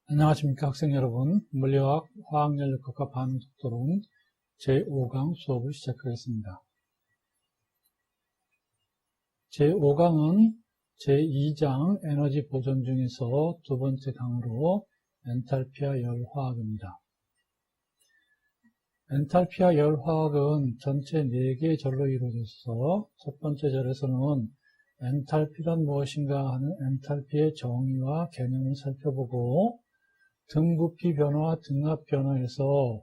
안녕하십니까 학생 여러분. 물리학, 화학연력학과 반응속도론 제5강 수업을 시작하겠습니다. 제5강은 제2장 에너지 보존 중에서 두 번째 강으로 엔탈피와 열화학입니다. 엔탈피와 열화학은 전체 4개의 절로 이루어져서 첫 번째 절에서는 엔탈피란 무엇인가 하는 엔탈피의 정의와 개념을 살펴보고 등부피 변화와 등압 변화에서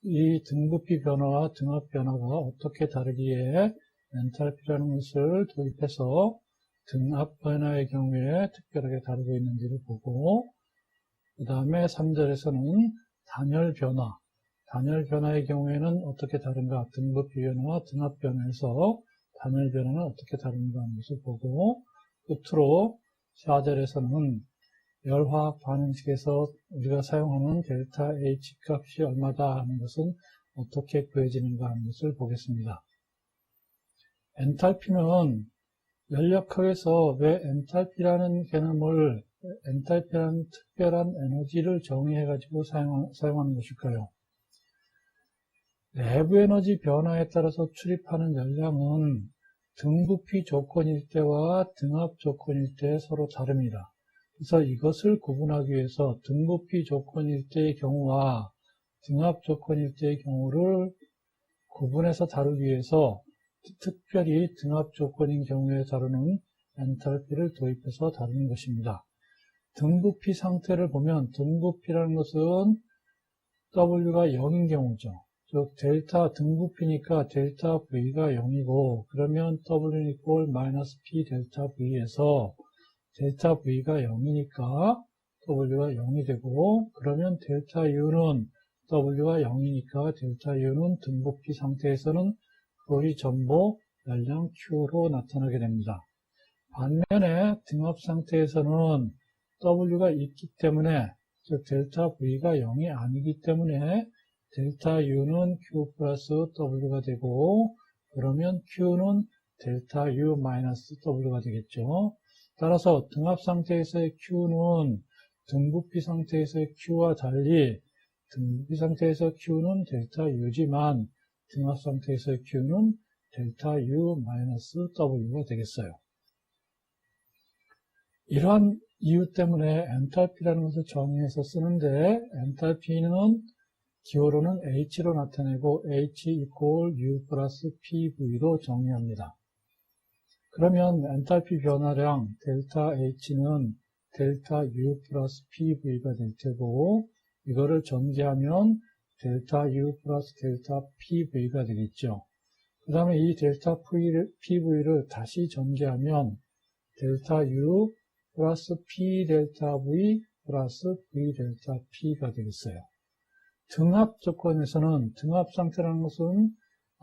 이 등부피 변화와 등압 변화가 어떻게 다르기에 엔탈피라는 것을 도입해서 등압 변화의 경우에 특별하게 다루고 있는지를 보고, 그 다음에 3절에서는 단열 변화의 경우에는 어떻게 다른가, 등부피 변화와 등압 변화에서 단열 변화는 어떻게 다른가 하는 것을 보고, 끝으로 4절에서는 열화학 반응식에서 우리가 사용하는 델타 H 값이 얼마다 하는 것은 어떻게 구해지는가 하는 것을 보겠습니다. 엔탈피는 연력학에서 왜 엔탈피라는 개념을, 엔탈피라는 특별한 에너지를 정의해가지고 사용하는 것일까요? 내부 에너지 변화에 따라서 출입하는 열량은 등부피 조건일 때와 등압 조건일 때 서로 다릅니다. 그래서 이것을 구분하기 위해서 등부피 조건일 때의 경우와 등압 조건일 때의 경우를 구분해서 다루기 위해서 특별히 등압 조건인 경우에 다루는 엔탈피를 도입해서 다루는 것입니다. 등부피 상태를 보면 등부피라는 것은 W가 0인 경우죠. 즉 델타 등부피니까 델타 V가 0이고, 그러면 W는 equal -P 델타 V에서 델타 V가 0이니까 W가 0이 되고, 그러면 델타 U는 W가 0이니까 델타 U는 등부피 상태에서는 그것이 전부 열량 Q로 나타나게 됩니다. 반면에 등압 상태에서는 W가 있기 때문에, 즉 델타 V가 0이 아니기 때문에 델타 U는 Q 플러스 W가 되고, 그러면 Q는 델타 U 마이너스 W가 되겠죠. 따라서 등압 상태에서의 Q는 등부피 상태에서의 Q와 달리 등부피 상태에서 Q는 델타 U지만 등압 상태에서의 Q는 델타 U 마이너스 W가 되겠어요. 이러한 이유 때문에 엔탈피라는 것을 정의해서 쓰는데, 엔탈피는 기호로는 H로 나타내고 H equal U 플러스 PV로 정의합니다. 그러면 엔탈피 변화량 델타 H는 델타 U 플러스 PV가 될 테고, 이거를 전개하면 델타 U 플러스 델타 PV가 되겠죠. 그 다음에 이 델타 PV를 다시 전개하면 델타 U 플러스 P 델타 V 플러스 V 델타 P가 되겠어요. 등압 조건에서는 등압 상태라는 것은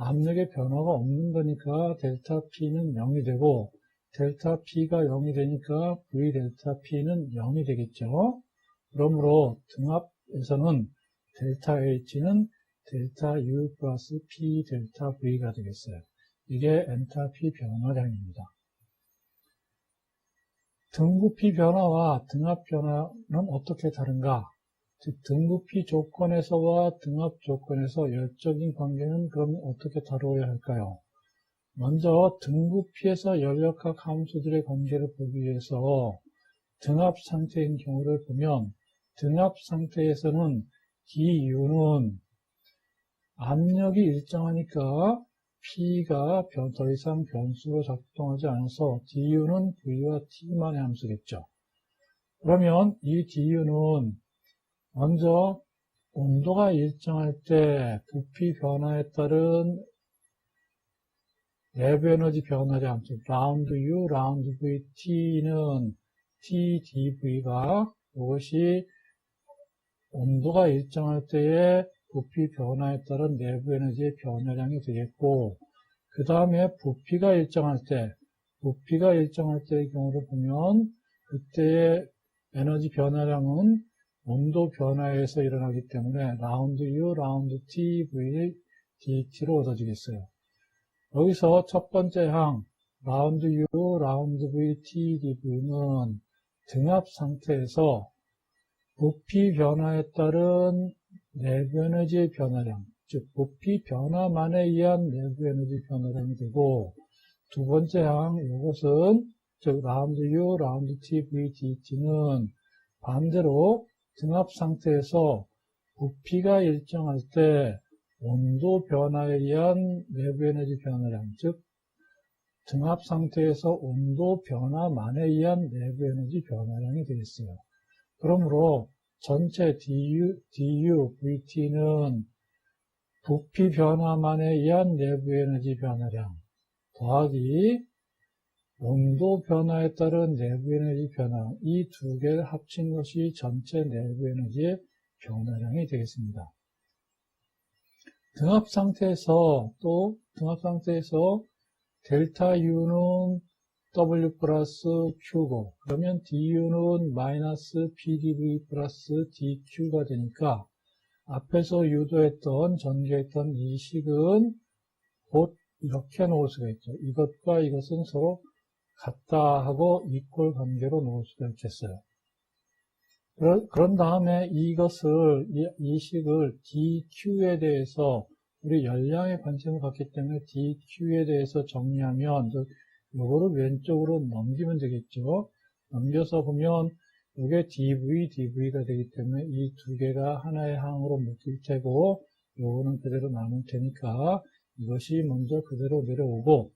압력의 변화가 없는 거니까 델타 P는 0이 되고, 델타 P가 0이 되니까 V 델타 P는 0이 되겠죠. 그러므로 등압에서는 델타 H는 델타 U 플러스 P 델타 V가 되겠어요. 이게 엔탈피 변화량입니다. 등부피 변화와 등압 변화는 어떻게 다른가? 즉 등부피 조건에서와 등압 조건에서 열적인 관계는 그럼 어떻게 다루어야 할까요? 먼저 등부피에서 연력학 함수들의 관계를 보기 위해서 등압 상태인 경우를 보면, 등압 상태에서는 DU는 압력이 일정하니까 P가 더 이상 변수로 작동하지 않아서 DU는 V와 T만의 함수겠죠. 그러면 이 DU는 먼저 온도가 일정할 때 부피 변화에 따른 내부 에너지 변화량 함수 라운드 U, 라운드 V, T는 TdV가 이것이 온도가 일정할 때의 부피 변화에 따른 내부 에너지의 변화량이 되겠고, 그 다음에 부피가 일정할 때의 경우를 보면 그때의 에너지 변화량은 온도 변화에 의해서 일어나기 때문에 라운드 U, 라운드 T, V, DT로 얻어지겠어요. 여기서 첫 번째 항 라운드 U, 라운드 V, T, DV는 등압 상태에서 부피 변화에 따른 내부 에너지의 변화량, 즉 부피 변화만에 의한 내부 에너지 변화량이 되고, 두 번째 항, 이것은 즉 라운드 U, 라운드 T, V, DT는 반대로 등압 상태에서 부피가 일정할 때 온도 변화에 의한 내부 에너지 변화량, 즉 등압 상태에서 온도 변화만에 의한 내부 에너지 변화량이 되겠어요. 그러므로 전체 DU, VT는 부피 변화만에 의한 내부 에너지 변화량 더하기 온도 변화에 따른 내부 에너지 변화량, 이 두 개를 합친 것이 전체 내부 에너지의 변화량이 되겠습니다. 등압 상태에서 델타 U는 W 플러스 Q고, 그러면 DU는 마이너스 PDV 플러스 DQ가 되니까 앞에서 유도했던, 전개했던 이 식은 곧 이렇게 놓을 수가 있죠. 이것과 이것은 서로 같다 하고 이꼴 관계로 놓을 수가 있겠어요. 그런 다음에 이 식을 DQ에 대해서 우리 열량에 관심을 갖기 때문에 DQ에 대해서 정리하면 요거를 왼쪽으로 넘기면 되겠죠. 넘겨서 보면 이게 DV가 되기 때문에 이 두 개가 하나의 항으로 묶일 테고 요거는 그대로 남을 테니까 이것이 먼저 그대로 내려오고,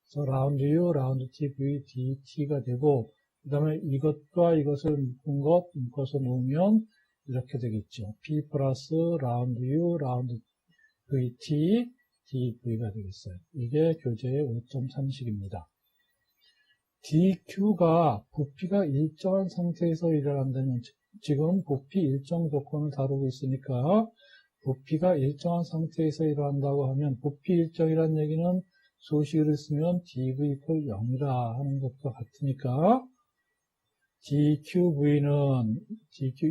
그래서 라운드 U, 라운드 T, V, DT가 되고, 그 다음에 이것과 이것을 묶어서 놓으면 이렇게 되겠죠. P 플러스 라운드 U, 라운드 VT, DV가 되겠어요. 이게 교재의 5.3식입니다. DQ가 부피가 일정한 상태에서 일어난다면, 지금 부피 일정 조건을 다루고 있으니까 부피가 일정한 상태에서 일어난다고 하면 부피 일정이라는 얘기는 수식을 쓰면 dv 이퀄 0이라 하는 것과 같으니까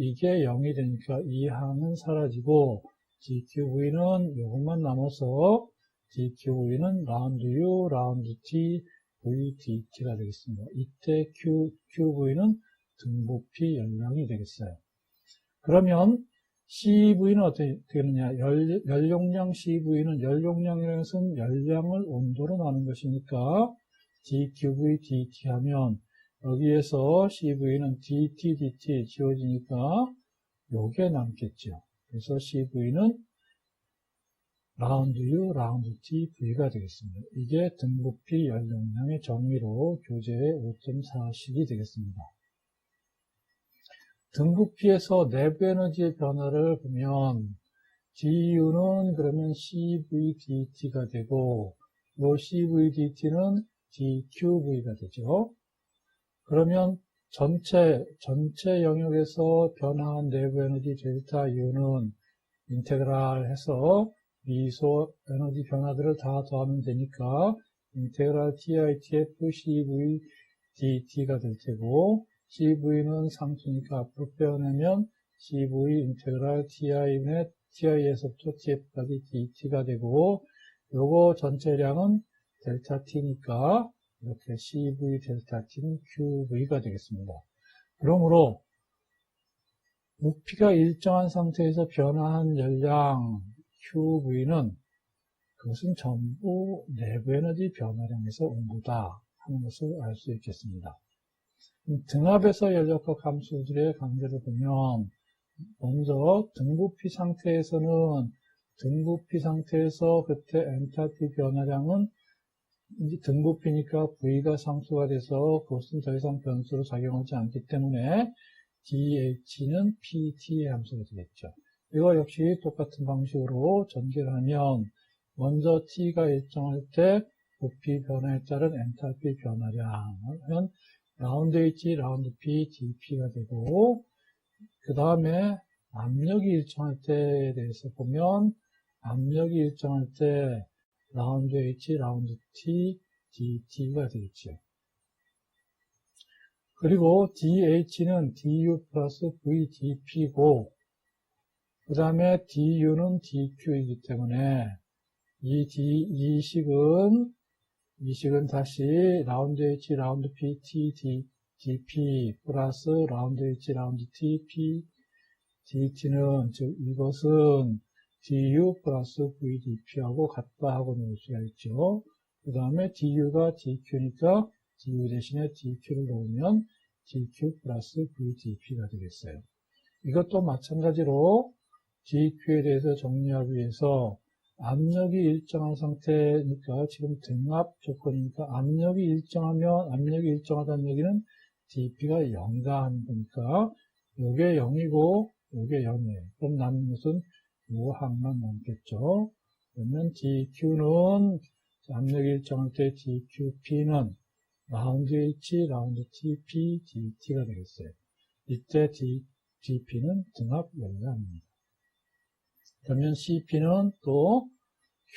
이게 0이 되니까 이 항은 사라지고 dqv는 이것만 남아서 dqv는 라운드 u, 라운드 t, v, dt가 되겠습니다. 이때 qv는 등부피 열량이 되겠어요. 그러면 CV는 어떻게 되느냐? 열용량 CV는 열용량이라는 것은 열량을 온도로 나눈 것이니까 dqv, dt 하면 여기에서 CV는 dt, dt 지워지니까 요게 남겠죠. 그래서 CV는 라운드 U, 라운드 T, V가 되겠습니다. 이게 등부피 열용량의 정의로 교재의 5.4식이 되겠습니다. 등부피에서 내부 에너지의 변화를 보면 DU는 그러면 CVDT가 되고 이 CVDT는 DQV가 되죠. 그러면 전체 영역에서 변화한 내부 에너지 델타 U는 인테그랄 해서 미소 에너지 변화들을 다 더하면 되니까 인테그랄 TITF CVDT가 될 테고 CV는 상수니까 앞으로 빼어내면 CV 인테그랄 TI에서부터 TF까지 DT가 되고 요거 전체량은 델타 T니까 이렇게 CV 델타 T는 QV가 되겠습니다. 그러므로 부피가 일정한 상태에서 변화한 열량 QV는 그것은 전부 내부 에너지 변화량에서 온 거다 하는 것을 알 수 있겠습니다. 등압에서 연력학 함수들의 관계를 보면 먼저 등부피 상태에서 그때 엔탈피 변화량은 이제 등부피니까 V가 상수가 돼서 그것은 더 이상 변수로 작용하지 않기 때문에 DH는 PT 함수가 되겠죠. 이거 역시 똑같은 방식으로 전개를 하면 먼저 T가 일정할 때 부피 변화에 따른 엔탈피 변화량은 라운드 H, 라운드 P, dP가 되고 그 다음에 압력이 일정할 때에 대해서 보면 압력이 일정할 때 라운드 H, 라운드 T, dT가 되겠죠. 그리고 DH는 DU 플러스 VDP고 그 다음에 DU는 DQ이기 때문에 이 식은 다시 라운드 H, 라운드 P, T, DP 플러스 라운드 H, 라운드 T, P, DT는, 즉, 이것은 DU 플러스 VDP하고 같다 하고 놓을 수가 있죠. 그 다음에 DU가 DQ니까 DU 대신에 DQ를 놓으면 DQ 플러스 VDP가 되겠어요. 이것도 마찬가지로 DQ에 대해서 정리하기 위해서 압력이 일정한 상태니까 지금 등압 조건이니까 압력이 일정하다는 얘기는 DP가 0이다 하는 거니까 요게 0이고 요게 0이에요. 그럼 남는 것은 요 항만 남겠죠. 그러면 DQ는 압력이 일정할 때 DQP는 라운드 H, 라운드 TP, DT가 되겠어요. 이때 DP는 등압 열량입니다. 그러면 CP는 또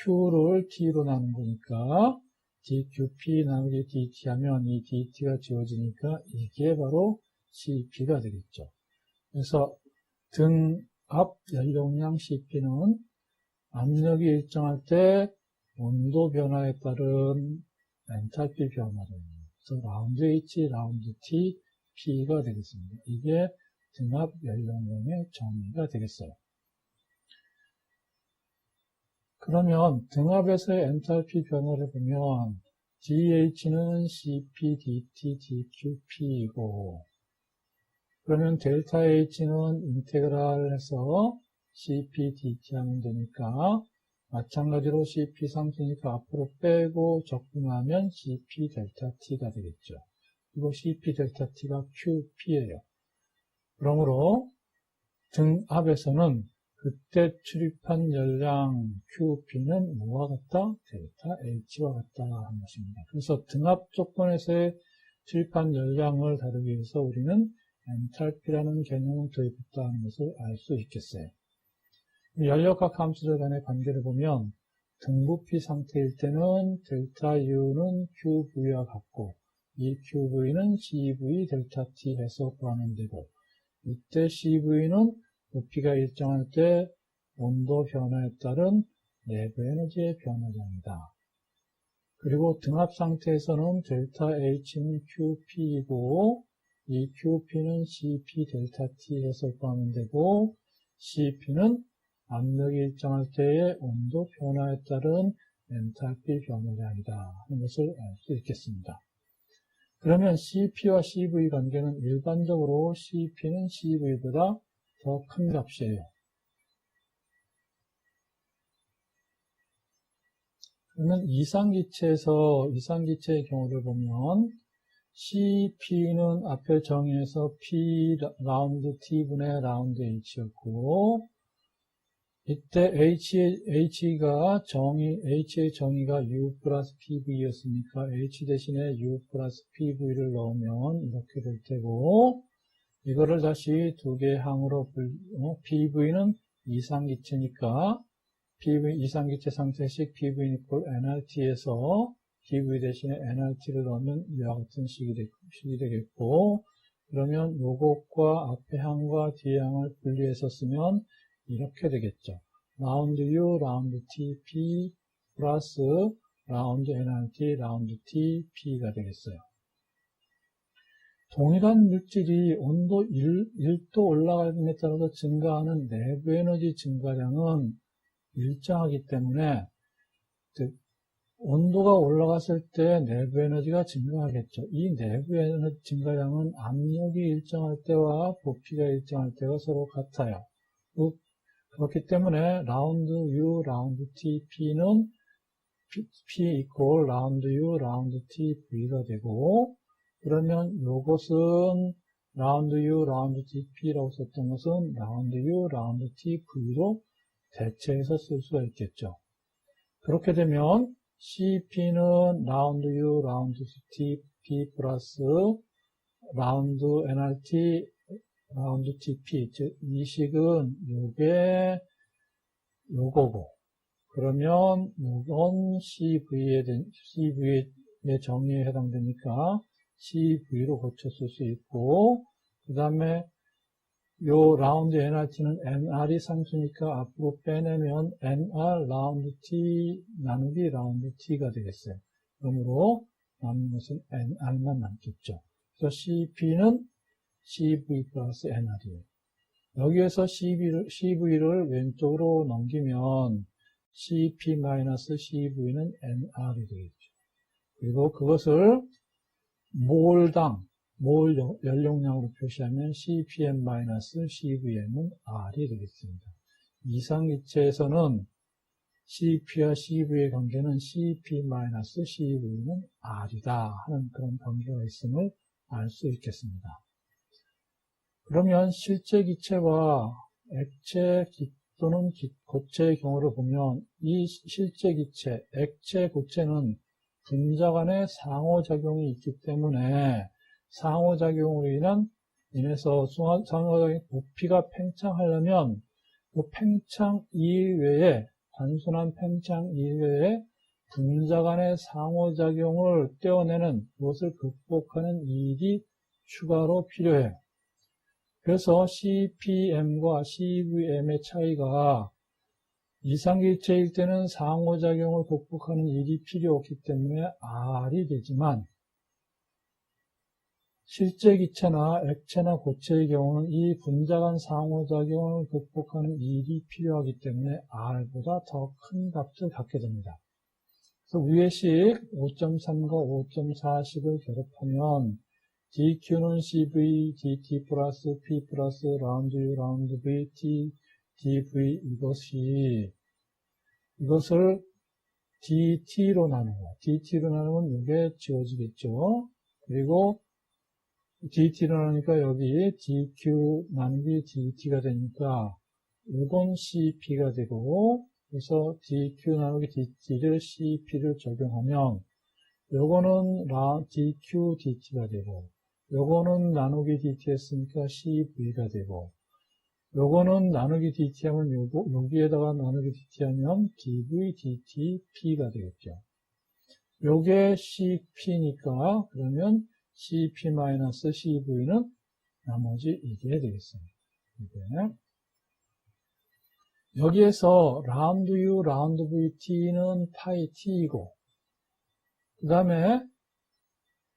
Q를 T로 나눈 거니까 DQP 나누기 DT 하면 이 DT가 지워지니까 이게 바로 CP가 되겠죠. 그래서 등압 연료량 CP는 압력이 일정할 때 온도 변화에 따른 엔탈피 변화를, 그래서 라운드 H, 라운드 T, P가 되겠습니다. 이게 등압 연료량의 정의가 되겠어요. 그러면 등압에서의 엔탈피 변화를 보면 DH는 CP, DT, DQ, P이고, 그러면 델타 H는 인테그랄 해서 CP, DT 하면 되니까 마찬가지로 CP 상수니까 앞으로 빼고 적분하면 CP 델타 T가 되겠죠. 그리고 CP 델타 T가 QP예요. 그러므로 등압에서는 그때 출입한 열량 QP는 뭐와 같다? 델타 H와 같다 하는 것입니다. 그래서 등압 조건에서의 출입한 열량을 다루기 위해서 우리는 엔탈피라는 개념을 도입했다 하는 것을 알 수 있겠어요. 연력학 함수들 간의 관계를 보면 등부피 상태일 때는 델타 U는 QV와 같고 이 QV는 CV 델타 T 해서 구하면 되고, 이때 CV는 부피가 일정할 때 온도 변화에 따른 내부 에너지의 변화량이다. 그리고 등압 상태에서는 델타 H는 QP이고 이 QP는 CP 델타 T 해서 구하면 되고, CP는 압력이 일정할 때의 온도 변화에 따른 엔탈피 변화량이다 하는 것을 알 수 있겠습니다. 그러면 CP와 CV 관계는 일반적으로 CP는 CV보다 더 큰 값이에요. 그러면 이상기체의 경우를 보면 CP는 앞에 정의해서 P 라운드 T분의 라운드 H였고, 이때 H의 정의가 U 플러스 PV였으니까 H 대신에 U 플러스 PV를 넣으면 이렇게 될 테고, 이거를 다시 두 개의 항으로 PV는 이상기체니까 이상기체 상태식 PV 이퀄 nRT에서 PV 대신에 nRT를 넣으면 이와 같은 식이 되겠고, 그러면 요것과 앞에 항과 뒤에 항을 분리해서 쓰면 이렇게 되겠죠. 라운드 U, 라운드 T, P 플러스 라운드 nRT, 라운드 T, P가 되겠어요. 동일한 물질이 온도 1도 올라감에 따라서 증가하는 내부 에너지 증가량은 일정하기 때문에, 즉 온도가 올라갔을 때 내부 에너지가 증가하겠죠. 이 내부 에너지 증가량은 압력이 일정할 때와 부피가 일정할 때가 서로 같아요. 그렇기 때문에 라운드 U, 라운드 T, P는 P 이퀄 라운드 U, 라운드 T, V가 되고, 그러면 요것은 라운드 U, 라운드 T, P라고 썼던 것은 라운드 U, 라운드 T, V로 대체해서 쓸 수가 있겠죠. 그렇게 되면 CP는 라운드 U, 라운드 T, P 플러스 라운드 nRT, 라운드 TP, 즉 이 식은 요거고, 그러면 요건 CV의 정의에 해당되니까 CV로 고쳐 쓸 수 있고, 그 다음에 요 라운드 nRT는 nR이 상수니까 앞으로 빼내면 nR 라운드 T 나누기 라운드 T가 되겠어요. 그러므로 남는 것은 nR만 남겠죠. 그래서 CP는 CV 플러스 nR이에요. 여기에서 CV를 왼쪽으로 넘기면 CP-CV는 NR이 되겠죠. 그리고 그것을 몰당, 몰 연용량으로 표시하면 CPM-CVM은 R이 되겠습니다. 이상기체에서는 CP와 CV의 관계는 CP-CV는 R이다 하는 그런 관계가 있음을 알 수 있겠습니다. 그러면 실제 기체와 액체 또는 고체의 경우를 보면 이 실제 기체, 액체, 고체는 분자 간의 상호작용이 있기 때문에 상호작용으로 인해서 상호작용의 부피가 팽창하려면 그 팽창 이외에 단순한 팽창 이외에 분자 간의 상호작용을 떼어내는 그것을 극복하는 일이 추가로 필요해요. 그래서 CPM과 CVM의 차이가 이상기체일 때는 상호작용을 극복하는 일이 필요 없기 때문에 R이 되지만 실제 기체나 액체나 고체의 경우는 이 분자 간 상호작용을 극복하는 일이 필요하기 때문에 R보다 더 큰 값을 갖게 됩니다. 그래서 위의 식 5.3과 5.4식을 결합하면 dQ는 CV, dt 플러스 P 플러스 라운드 U, 라운드 V, T, dV 이것을 dt로 나누고, dt로 나누면 이게 지워지겠죠. 그리고 dt로 나누니까 여기 dq 나누기 dt가 되니까 이건 cp가 되고, 그래서 dq 나누기 dt를 cp를 적용하면 요거는 dq dt가 되고, 요거는 나누기 dt 했으니까 cv가 되고, 요거는 나누기 dt 하면 여기에다가 나누기 dt 하면 dv dt p가 되겠죠. 요게 cp니까 그러면 cp-cv는 나머지 이게 되겠습니다. 이게. 여기에서 라운드 u, 라운드 vt는 파이 t이고, 그 다음에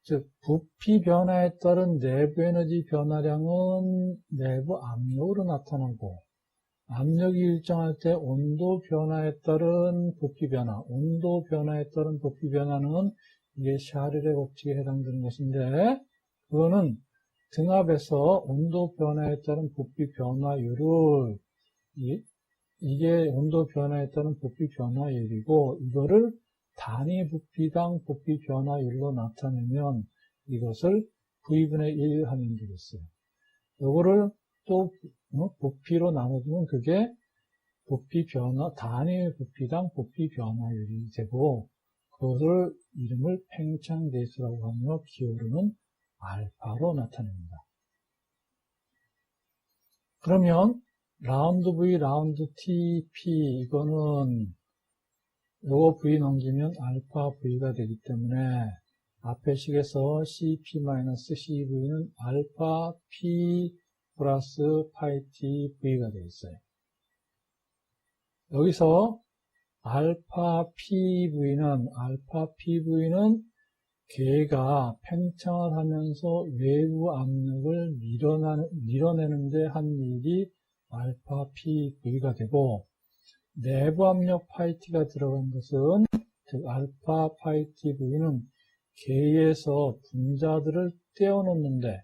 즉 부피 변화에 따른 내부 에너지 변화량은 내부 압력으로 나타나고, 압력이 일정할 때 온도 변화에 따른 부피 변화, 온도 변화에 따른 부피 변화는 이게 샤를의 법칙에 해당되는 것인데, 그거는 등압에서 온도 변화에 따른 부피 변화율을 이게 온도 변화에 따른 부피 변화율이고, 이거를 단위 부피당 부피 변화율로 나타내면 이것을 V분의 1 하면 되겠어요. 요거를 또 부피로 나눠주면 그게 부피 변화, 단위 부피당 부피 변화율이 되고, 그것을 이름을 팽창대수라고 하며 기호로는 알파로 나타냅니다. 그러면 라운드 V, 라운드 T, P 이거는 요거 V 넘기면 알파 V가 되기 때문에 앞에 식에서 CP-CV는 알파 P 플러스 파이 T V가 되겠어요. 여기서 알파 PV는 걔가 팽창을 하면서 외부 압력을 밀어내는데 한 일이 알파 PV가 되고, 내부 압력 파이 T가 들어간 것은, 즉 알파 파이 TV는 걔에서 분자들을 떼어놓는데,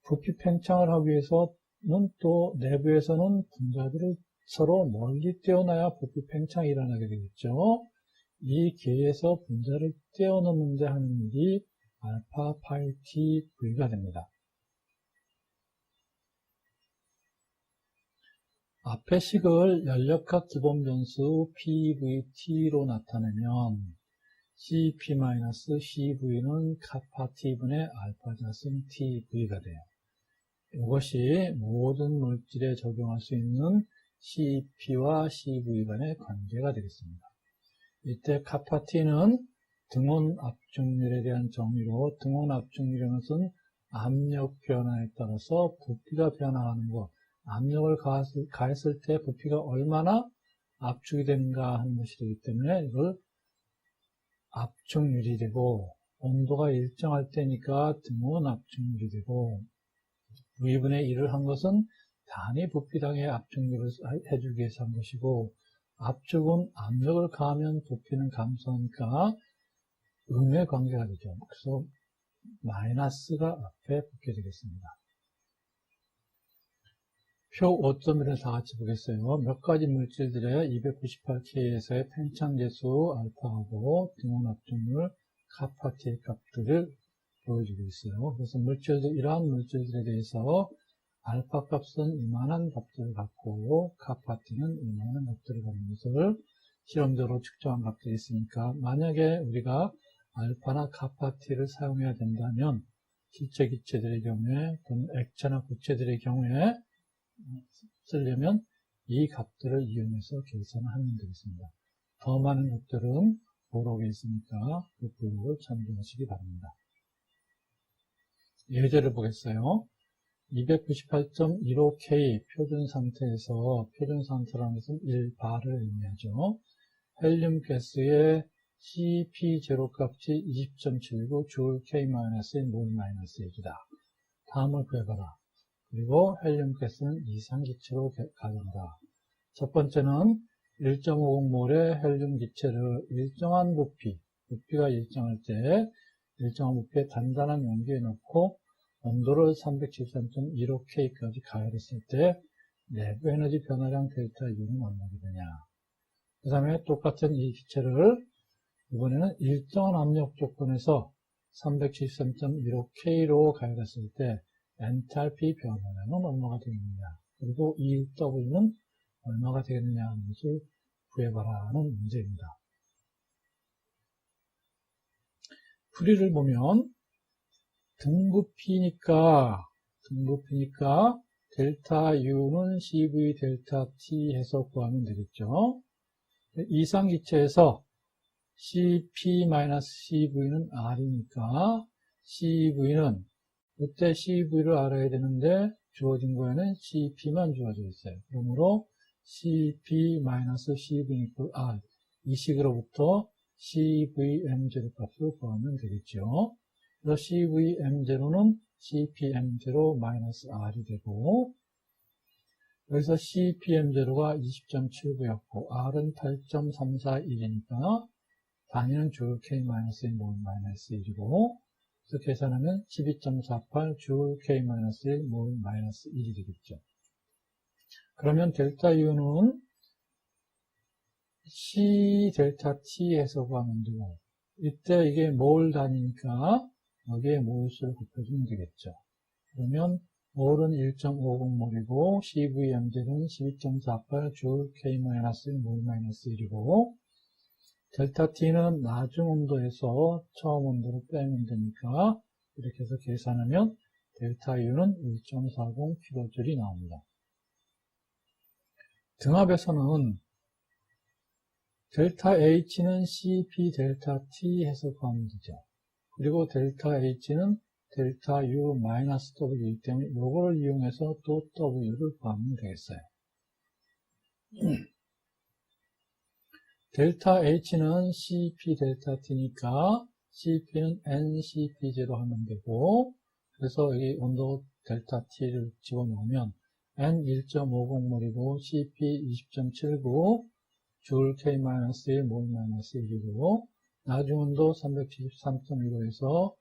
부피 팽창을 하기 위해서는 또 내부에서는 분자들을 서로 멀리 떼어놔야 부피 팽창이 일어나게 되겠죠. 이 계에서 분자를 떼어놓는데 하는 일이 알파 파이 TV가 됩니다. 앞의 식을 연력학 기본 변수 PVT로 나타내면 CP-CV는 카파 T분의 알파 자승 TV가 돼요. 이것이 모든 물질에 적용할 수 있는 CP와 CV 간의 관계가 되겠습니다. 이때 카파 T는 등온 압축률에 대한 정의로, 등온 압축률이라는 것은 압력 변화에 따라서 부피가 변화하는 것, 압력을 가했을 때 부피가 얼마나 압축이 되는가 하는 것이 되기 때문에 이걸 압축률이 되고, 온도가 일정할 때니까 등온 압축률이 되고, V분의 1을 한 것은 단위 부피당의 압축률을 해주기 위해서 한 것이고, 압축은 압력을 가하면 부피는 감소하니까 음의 관계가 되죠. 그래서 마이너스가 앞에 붙게 되겠습니다. 표 5.1을 다 같이 보겠어요. 몇 가지 물질들의 298K에서의 팽창계수 알파하고 등원 압축률 카파티의 값들을 보여주고 있어요. 그래서 이러한 물질들에 대해서 알파 값은 이만한 값들을 갖고 카파티는 이만한 값들을 갖는 것을 실험적으로 측정한 값들이 있으니까, 만약에 우리가 알파나 카파티를 사용해야 된다면 실제 기체들의 경우에 또는 액체나 고체들의 경우에 쓰려면 이 값들을 이용해서 계산을 하면 되겠습니다. 더 많은 것들은 보록에 있으니까 그 블록을 참조하시기 바랍니다. 예제를 보겠어요. 298.15K 표준 상태에서, 표준 상태라는 것은 1바를 의미하죠. 헬륨 가스의 CP0 값이 20.79 줄 K-1 몰-1이다. 다음을 구해봐라. 그리고 헬륨 가스는 이상기체로 가진다. 첫 번째는 1.50몰의 헬륨 기체를 일정한 부피가 일정할 때 일정한 부피에 단단한 용기에 넣고 온도를 373.15K까지 가열했을 때 내부 에너지 변화량 델타 U는 얼마나 되냐. 그 다음에 똑같은 이 기체를 이번에는 일정한 압력 조건에서 373.15K로 가열했을 때 엔탈피 변화량은 얼마가 되겠느냐. 그리고 이 W는 얼마가 되겠느냐 하는 것을 구해봐라 하는 문제입니다. 풀이를 보면 등부피니까 델타 U는 CV 델타 T 해서 구하면 되겠죠. 이상기체에서 CP-CV는 R이니까 CV는 이때 CV를 알아야 되는데 주어진 거에는 CP만 주어져 있어요. 그러므로 CP-CV R 이 식으로부터 CVM0 값을 구하면 되겠죠. 그래서 CVM0는 CPM0-R이 되고, 여기서 CPM0가 20.79였고 R은 8.341이니까 단위는 줄 K-1 몰-1이고, 그래서 계산하면 12.48 줄 K-1 몰-1이 되겠죠. 그러면 델타 U는 C 델타 T에서 구하면 되고, 이때 이게 몰 단위니까 여기에 몰수를 곱해주면 되겠죠. 그러면 몰은 1.50몰이고 CVM0는 12.48 줄 K-1 몰-1이고, 델타 T는 나중 온도에서 처음 온도를 빼면 되니까 이렇게 해서 계산하면 델타 U는 1.40 kJ이 나옵니다. 등압에서는 델타 H는 CP 델타 T 해서 구하면 되죠. 그리고 델타 H는 델타 U 마이너스 W이기 때문에 이거를 이용해서 또 W를 구하면 되겠어요. 델타 H는 CP 델타 T니까 CP는 NCP0 하면 되고, 그래서 여기 온도 델타 T를 집어넣으면 N 1.50몰이고 CP 20.79 줄 K-1 몰-1이고, 나중 온도 373.15에서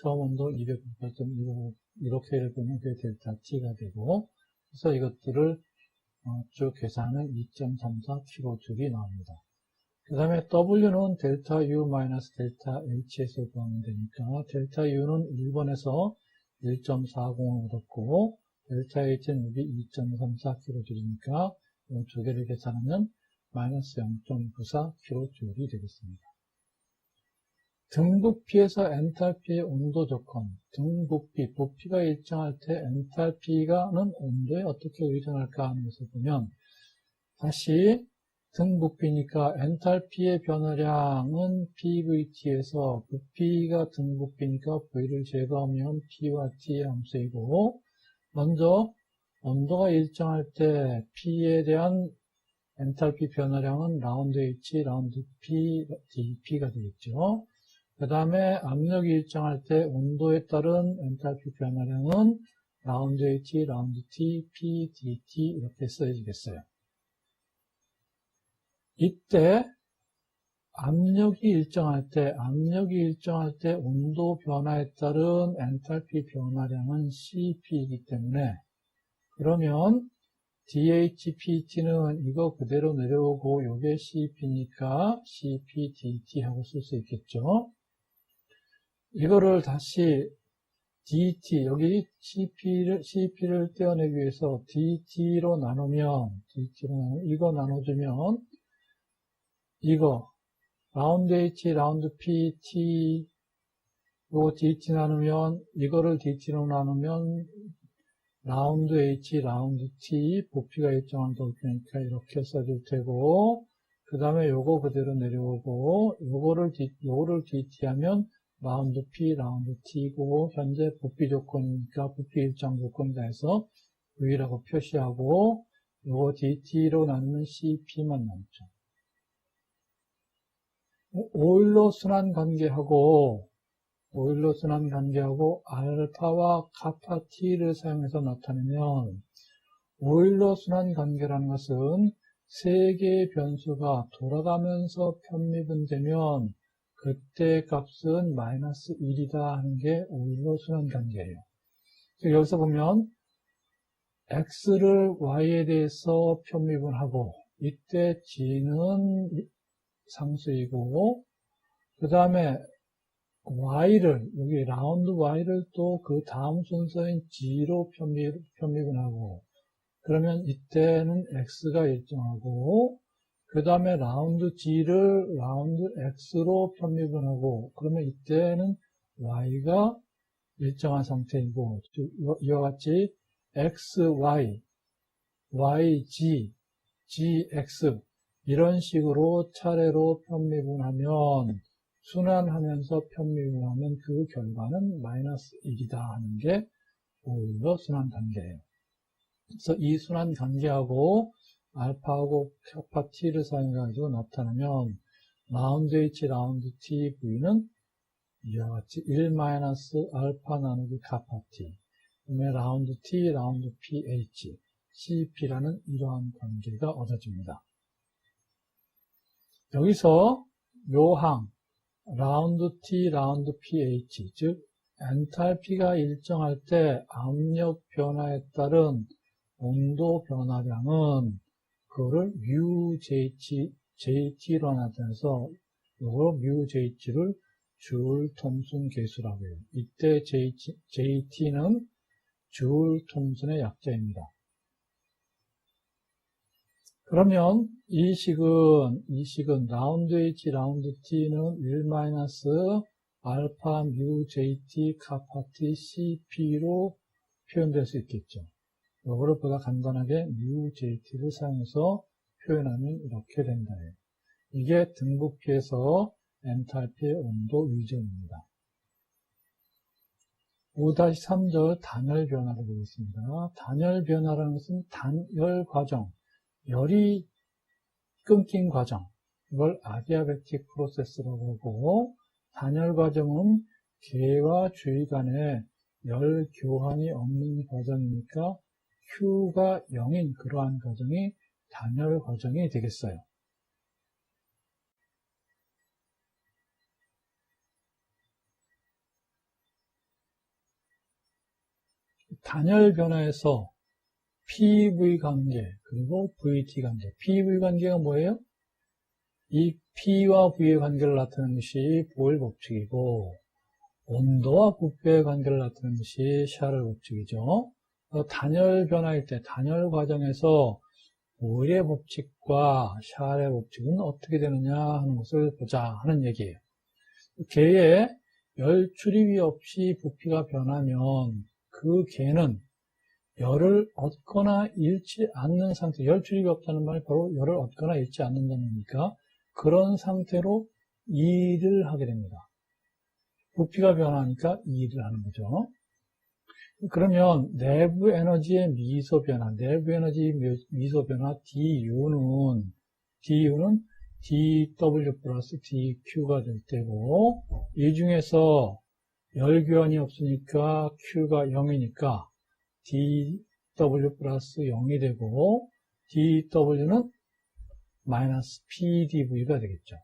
처음 온도 298.15K를 빼면 그게 델타 T가 되고, 그래서 이것들을 쭉 계산하면 2.34kJ이 나옵니다. 그 다음에 W는 델타 U 마이너스 델타 H에서 구하면 되니까, 델타 U는 1번에서 1.40을 얻었고, 델타 H는 여기 2.34kJ이니까, 이 두 개를 계산하면 마이너스 0.94kJ이 되겠습니다. 등부피에서 엔탈피의 온도 조건, 부피가 일정할 때 엔탈피가는 온도에 어떻게 의존할까 하는 것을 보면, 다시 등부피니까 엔탈피의 변화량은 PVT에서 부피가 등부피니까 V를 제거하면 P와 T의 함수이고, 먼저 온도가 일정할 때 P에 대한 엔탈피 변화량은 라운드 H, 라운드 P, dP가 되겠죠. 그 다음에 압력이 일정할 때 온도에 따른 엔탈피 변화량은 라운드 H, 라운드 T, P, dt 이렇게 써지겠어요. 이때 압력이 일정할 때 온도 변화에 따른 엔탈피 변화량은 CP이기 때문에 그러면 DHPT는 이거 그대로 내려오고 요게 CP니까 CP, DT 하고 쓸 수 있겠죠. 이거를 다시 DT, 여기 CP를 떼어내기 위해서 DT로 나누면, 이거 나눠주면, 이거, 라운드 H, 라운드 P, T, 요거 DT 나누면, 이거를 DT로 나누면, 라운드 H, 라운드 T, 부피가 일정한 도표니까 이렇게 써줄 테고, 그 다음에 요거 그대로 내려오고, 요거를 DT 하면, 라운드 P, 라운드 T고, 현재 부피 조건이니까 부피 일정 조건이다 해서 V라고 표시하고, 요거 DT로 나누면 CP만 남죠. 오일러 순환 관계하고, 알파와 카파 T를 사용해서 나타내면, 오일러 순환 관계라는 것은 세 개의 변수가 돌아가면서 편미분 되면 그때 값은 마이너스 1이다 하는 게 오일러 순환 관계예요. 여기서 보면 x를 y에 대해서 편미분하고 이때 g는 상수이고 그 다음에 y를 여기 라운드 y를 또 그 다음 순서인 g로 편미분하고 그러면 이때는 x가 일정하고 그 다음에 라운드 g를 라운드 x로 편미분하고 그러면 이때는 y가 일정한 상태이고 이와 같이 x, y, y, g, g, x 이런 식으로 차례로 편미분하면 순환하면서 편미분하면 그 결과는 마이너스 1이다 하는 게 오일러 순환 관계예요. 그래서 이 순환 관계하고 알파하고 카파 t를 사용해가지고 나타내면 라운드 h, 라운드 t, v는 이와 같이 1 마이너스 알파 나누기 카파 t 그다음에 라운드 t, 라운드 ph, cp라는 이러한 관계가 얻어집니다. 여기서 묘항 라운드 t, 라운드 ph 즉 엔탈피가 일정할 때 압력 변화에 따른 온도 변화량은 그거를 μJT로 나타내서 이걸 μJT를 줄 톰슨 계수라고 해요. 이때 JT는 줄 톰슨의 약자입니다. 그러면 이 식은 라운드 H, 라운드 T는 1 마이너스 알파 μJT 카파 T CP로 표현될 수 있겠죠. 이거를 보다 간단하게 μJT를 사용해서 표현하면 이렇게 된다. 이게 등부피에서 엔탈피의 온도 위전입니다. 5-3절 단열 변화를 보겠습니다. 단열 변화라는 것은 단열 과정, 열이 끊긴 과정, 이걸 아디아백틱 프로세스라고 하고 단열 과정은 계와 주위 간에 열 교환이 없는 과정이니까 Q가 0인 그러한 과정이 단열 과정이 되겠어요. 단열 변화에서 PV 관계 그리고 VT 관계. PV 관계가 뭐예요? 이 P와 V의 관계를 나타내는 것이 보일 법칙이고 온도와 부피의 관계를 나타내는 것이 샤를 법칙이죠. 단열 변화일 때 단열 과정에서 보일의 법칙과 샤의 법칙은 어떻게 되느냐 하는 것을 보자 하는 얘기예요. 개에 열 출입이 없이 부피가 변하면 그 개는 열을 얻거나 잃지 않는 상태, 열 출입이 없다는 말이 바로 열을 얻거나 잃지 않는다는 거니까 그런 상태로 일을 하게 됩니다. 부피가 변하니까 일을 하는 거죠. 그러면 내부 에너지의 미소 변화, DU는 dW 플러스 dQ가 될 때고 이 중에서 열 교환이 없으니까 Q가 0이니까 dw 플러스 0이 되고 dw는 마이너스 pdv가 되겠죠.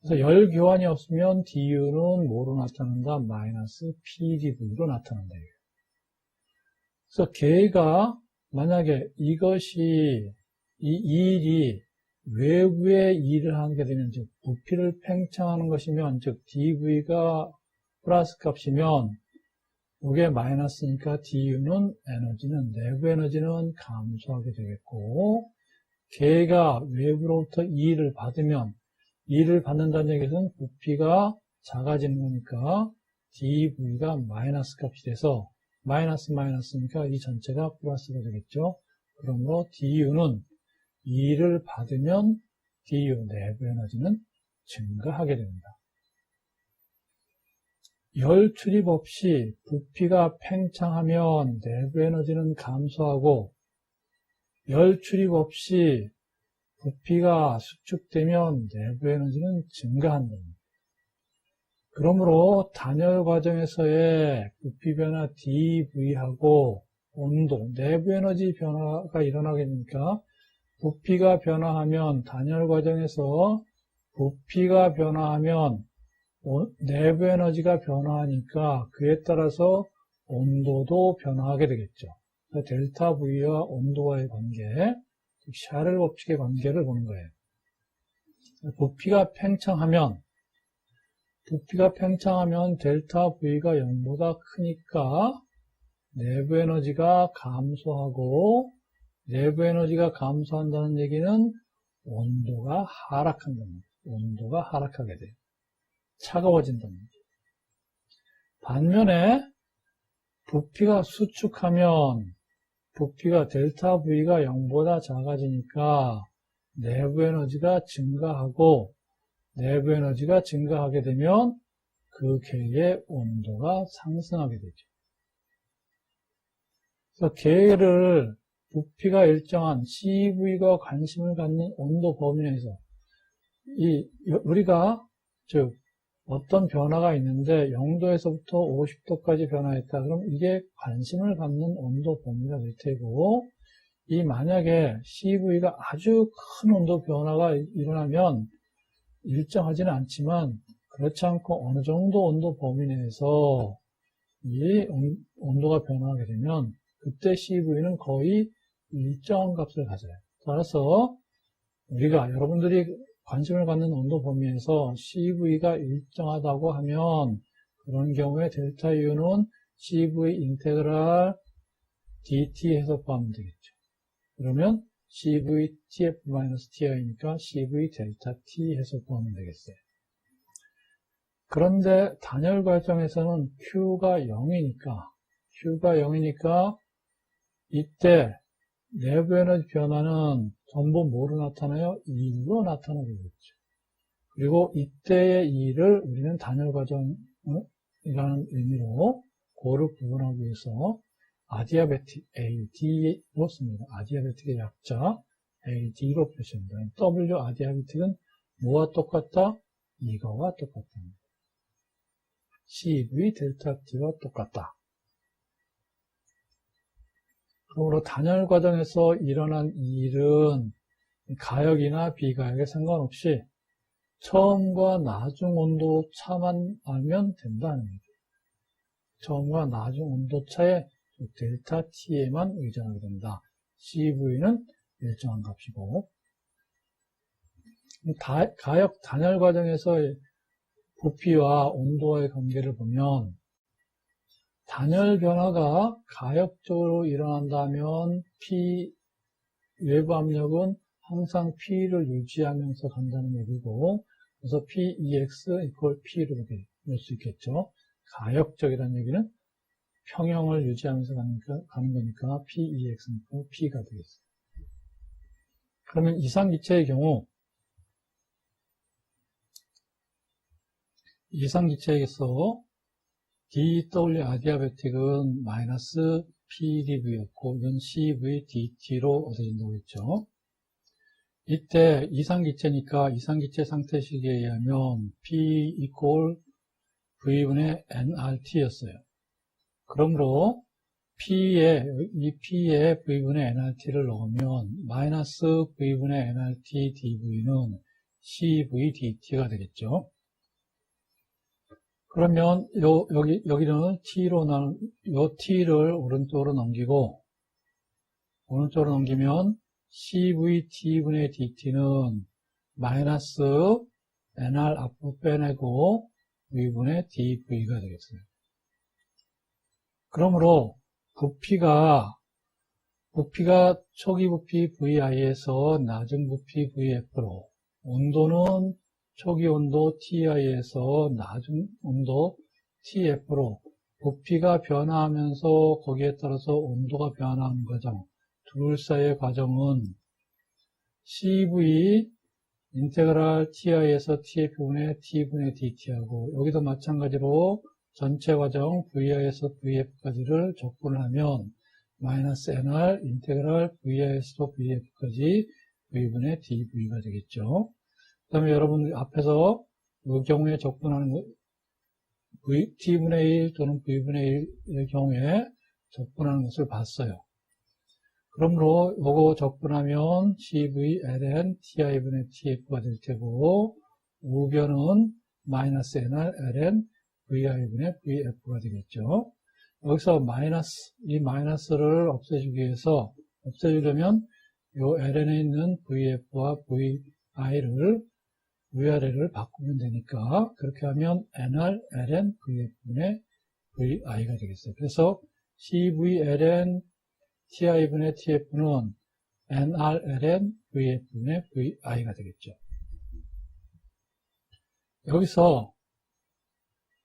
그래서 열 교환이 없으면 du는 뭐로 나타난다? 마이너스 pdv로 나타난다. 그래서 걔가 만약에 이것이 이 일이 외부에 일을 하게 되면 즉 부피를 팽창하는 것이면 즉 dv가 플러스 값이면 이게 마이너스니까 du는 에너지는 내부 에너지는 감소하게 되겠고 걔가 외부로부터 일을 받으면 일을 받는다는 얘기는 부피가 작아지는 거니까 dv가 마이너스 값이 돼서 마이너스니까 이 전체가 플러스가 되겠죠. 그러므로 du는 일을 받으면 du 내부 에너지는 증가하게 됩니다. 열 출입 없이 부피가 팽창하면 내부 에너지는 감소하고 열 출입 없이 부피가 수축되면 내부 에너지는 증가한다. 그러므로 단열 과정에서의 부피 변화 dv하고 온도, 내부 에너지 변화가 일어나게 되니까 부피가 변화하면 단열 과정에서 부피가 변화하면 내부 에너지가 변화하니까 그에 따라서 온도도 변화하게 되겠죠. 델타 V와 온도와의 관계, 샤를 법칙의 관계를 보는 거예요. 부피가 팽창하면 델타 V가 0보다 크니까 내부 에너지가 감소하고 내부 에너지가 감소한다는 얘기는 온도가 하락한다는 거예요. 온도가 하락하게 돼요. 차가워진다는 거죠. 반면에 부피가 수축하면 부피가 델타 V가 0보다 작아지니까 내부 에너지가 증가하고 내부 에너지가 증가하게 되면 그 계의 온도가 상승하게 되죠. 그래서 계를 부피가 일정한 CV가 관심을 갖는 온도 범위 내에서 우리가 즉 어떤 변화가 있는데 0도에서부터 50도까지 변화했다. 그럼 이게 관심을 갖는 온도 범위가 될 테고 만약에 CV가 아주 큰 온도 변화가 일어나면 일정하지는 않지만 그렇지 않고 어느 정도 온도 범위 내에서 이 온도가 변화하게 되면 그때 CV는 거의 일정한 값을 가져요. 따라서 우리가 여러분들이 관심을 갖는 온도 범위에서 CV가 일정하다고 하면 그런 경우에 델타 U는 CV 인테그랄 dt 해석하면 되겠죠. 그러면 CV TF-TI니까 CV 델타 T 해석하면 되겠어요. 그런데 단열 과정에서는 Q가 0이니까 이때 내부 에너지 변화는 전부 뭐로 나타나요? 1로 나타나게 되겠죠. 그리고 이때의 2를 우리는 단열 과정이라는 의미로 그를 구분하기 위해서 아디아베틱 AD로 씁니다. 아디아베틱의 약자 AD로 표시합니다. W 아디아베틱은 뭐와 똑같다? 이거와 똑같답니다. CV 델타 T와 똑같다. 그러므로 단열 과정에서 일어난 일은 가역이나 비가역에 상관없이 처음과 나중 온도 차만 알면 된다는 거죠. 처음과 나중 온도 차에 델타 T에만 의존하게 된다. CV는 일정한 값이고 가역 단열 과정에서 부피와 온도와의 관계를 보면 단열 변화가 가역적으로 일어난다면 외부 압력은 항상 P를 유지하면서 간다는 얘기고, 그래서 PEX equal P로 볼 수 있겠죠. 가역적이라는 얘기는 평형을 유지하면서 가는 거니까 PEX는 P가 되겠어요. 그러면 이상기체의 경우, 이상기체에서 dW 아디아베틱은 마이너스 PdV였고, 이건 CV DT로 얻어진다고 했죠. 이때 이상기체니까 이상기체 상태식에 의하면 P equal V분의 nRT였어요. 그러므로 이 P에 V분의 nRT를 넣으면 마이너스 V분의 nRT dV는 CVDT가 되겠죠. 그러면 여기는 요 T를 오른쪽으로 넘기면 CVT분의 DT는 마이너스 NR 앞으로 빼내고 V분의 DV가 되겠어요. 그러므로 부피가 초기 부피 VI에서 낮은 부피 VF로, 온도는 초기 온도 TI에서 낮은 온도 TF로 부피가 변화하면서 거기에 따라서 온도가 변화하는 과정, 둘 사이의 과정은 CV 인테그랄 TI에서 TF분의 T분의 DT하고, 여기도 마찬가지로 전체 과정 VI에서 VF까지를 적분을 하면 마이너스 NR 인테그랄 VI에서 VF까지 V분의 DV가 되겠죠. 그 다음에 여러분 앞에서 이 경우에 적분하는 거 T분의 1 또는 V분의 1의 경우에 적분하는 것을 봤어요. 그러므로 요거 적분하면 CV, LN, TI분의 TF가 될 테고, 우변은 마이너스 NR, LN, VI분의 VF가 되겠죠. 여기서 이 마이너스를 없애주려면 요 LN에 있는 VF와 VRL을 바꾸면 되니까, 그렇게 하면 NR, LN, VF분의 VI가 되겠어요. 그래서 CV, LN, TI분의 TF는 NR, LN, VF분의 VI가 되겠죠. 여기서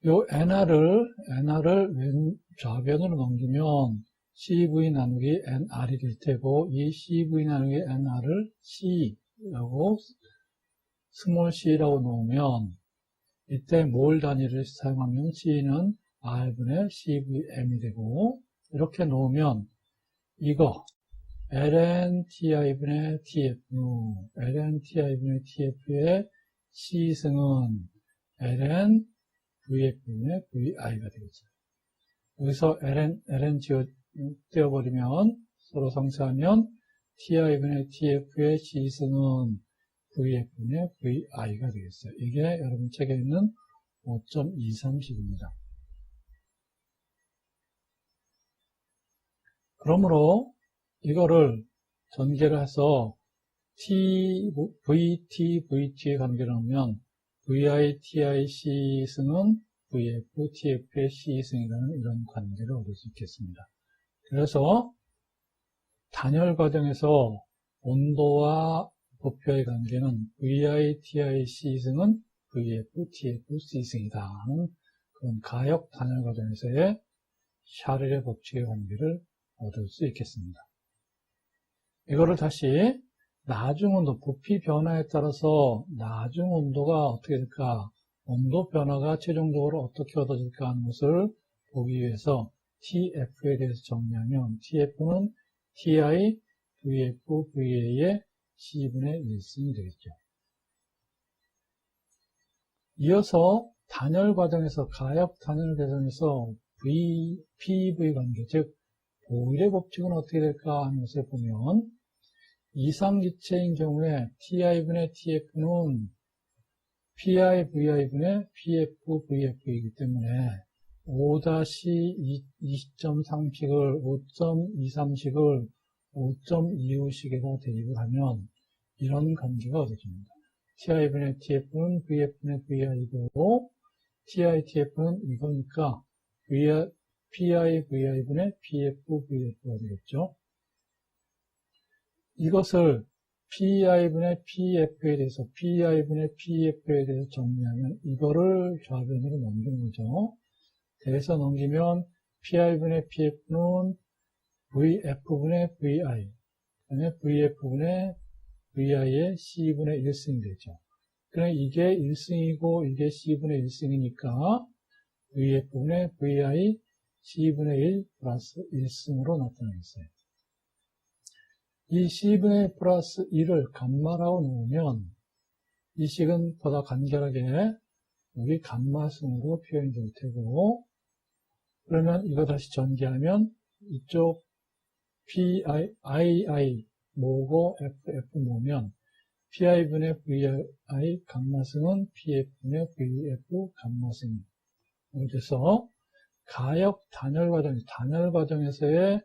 요 NR을 왼 좌변으로 넘기면 CV 나누기 NR이 될 테고, 이 CV 나누기 NR을 C라고, 스몰 c라고 놓으면, 이때 몰 단위를 사용하면 C는 R분의 CVM이 되고, 이렇게 놓으면 이거 ln-ti분의 tf의 C승은 ln-vf분의 vi가 되겠죠. 여기서 ln 떼어버리면, 서로 상쇄하면 ti분의 tf의 C승은 vf분의 vi가 되겠어요. 이게 여러분 책에 있는 5.23식입니다. 그러므로 이거를 전개를 해서 VT의 관계를 하면 VI, TI, C승은 VF, TF의 C승이라는 이런 관계를 얻을 수 있겠습니다. 그래서 단열 과정에서 온도와 부피와의 관계는 VI, TI, C승은 VF, TF, C승이다 하는 그런 가역 단열 과정에서의 샤를의 법칙의 관계를 얻을 수 있겠습니다. 이거를 다시 나중 온도, 부피 변화에 따라서 나중 온도가 어떻게 될까, 온도 변화가 최종적으로 어떻게 얻어질까 하는 것을 보기 위해서 TF에 대해서 정리하면, TF는 TI, VF, VA의 C분의 1승이 되겠죠. 이어서 단열 과정에서, 가역 단열 과정에서 PV 관계, 즉 보일의 법칙은 어떻게 될까 하는 것을 보면, 이상기체인 경우에 TI분의 TF는 PI, VI분의 PF, VF이기 때문에 5-20.3식을 5.23식을 5.25식에다 대입을 하면 이런 관계가 얻어집니다. TI분의 TF는 VF분의 VI고, TI, TF는 이거니까 PI, VI분의 PF, VF가 되겠죠. 이것을 PI분의 PF에 대해서, PI분의 PF에 대해서 정리하면 이거를 좌변으로 넘기는 거죠. 대해서 넘기면 PI분의 PF는 VF분의 VI, 그다음에 VF분의 VI의 C분의 1승이 되죠. 그럼 이게 1승이고 이게 C분의 1승이니까 VF분의 VI C분의 1 플러스 1승으로 나타나겠어요. 이 C분의 플러스 1을 감마라고 놓으면 이 식은 보다 간결하게 여기 감마승으로 표현될 테고, 그러면 이거 다시 전개하면 이쪽 PII 모고 FF 모으면 PI분의 VI 감마승은 PF분의 VF 감마승. 그래서 가역 단열 과정에서의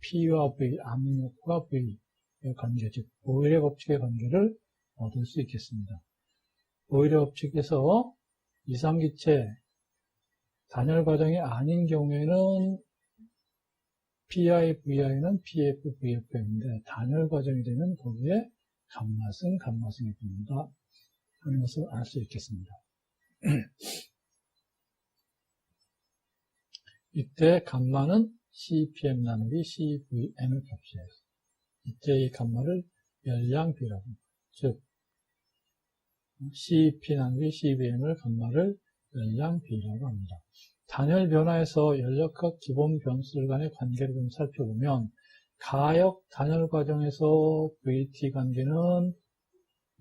P와 V, 압력과 V의 관계, 즉 보일의 법칙의 관계를 얻을 수 있겠습니다. 보일의 법칙에서 이상기체 단열 과정이 아닌 경우에는 PI, VI는 PF, VF인데 단열 과정이 되면 거기에 감마승이 됩니다. 하는 것을 알 수 있겠습니다. 이때 감마는 CPM 나누기 CVM의 값이에요. 이때 이 감마를 열량비라고, 즉 CP 나누기 CVM을 감마를 열량비라고 합니다. 단열 변화에서 연력학 기본 변수들 간의 관계를 좀 살펴보면 가역 단열 과정에서 VT 관계는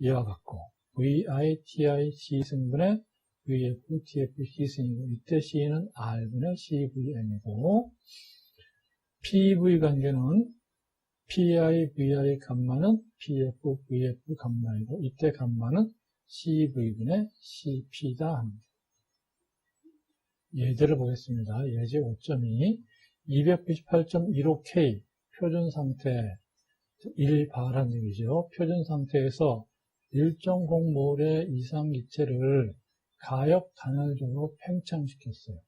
이와 같고 VI, TI, C승분의 VF, TF, C승이고 이때 C는 R분의 CVM이고 PV 관계는 PI, VI 감마는 PF, VF 감마이고 이때 감마는 CV분의 CP다 합니다. 예제를 보겠습니다. 예제 5.2 298.15K 표준 상태 1바라는 얘기죠. 표준 상태에서 1.0몰의 이상기체를 가역 단열적으로 팽창시켰어요.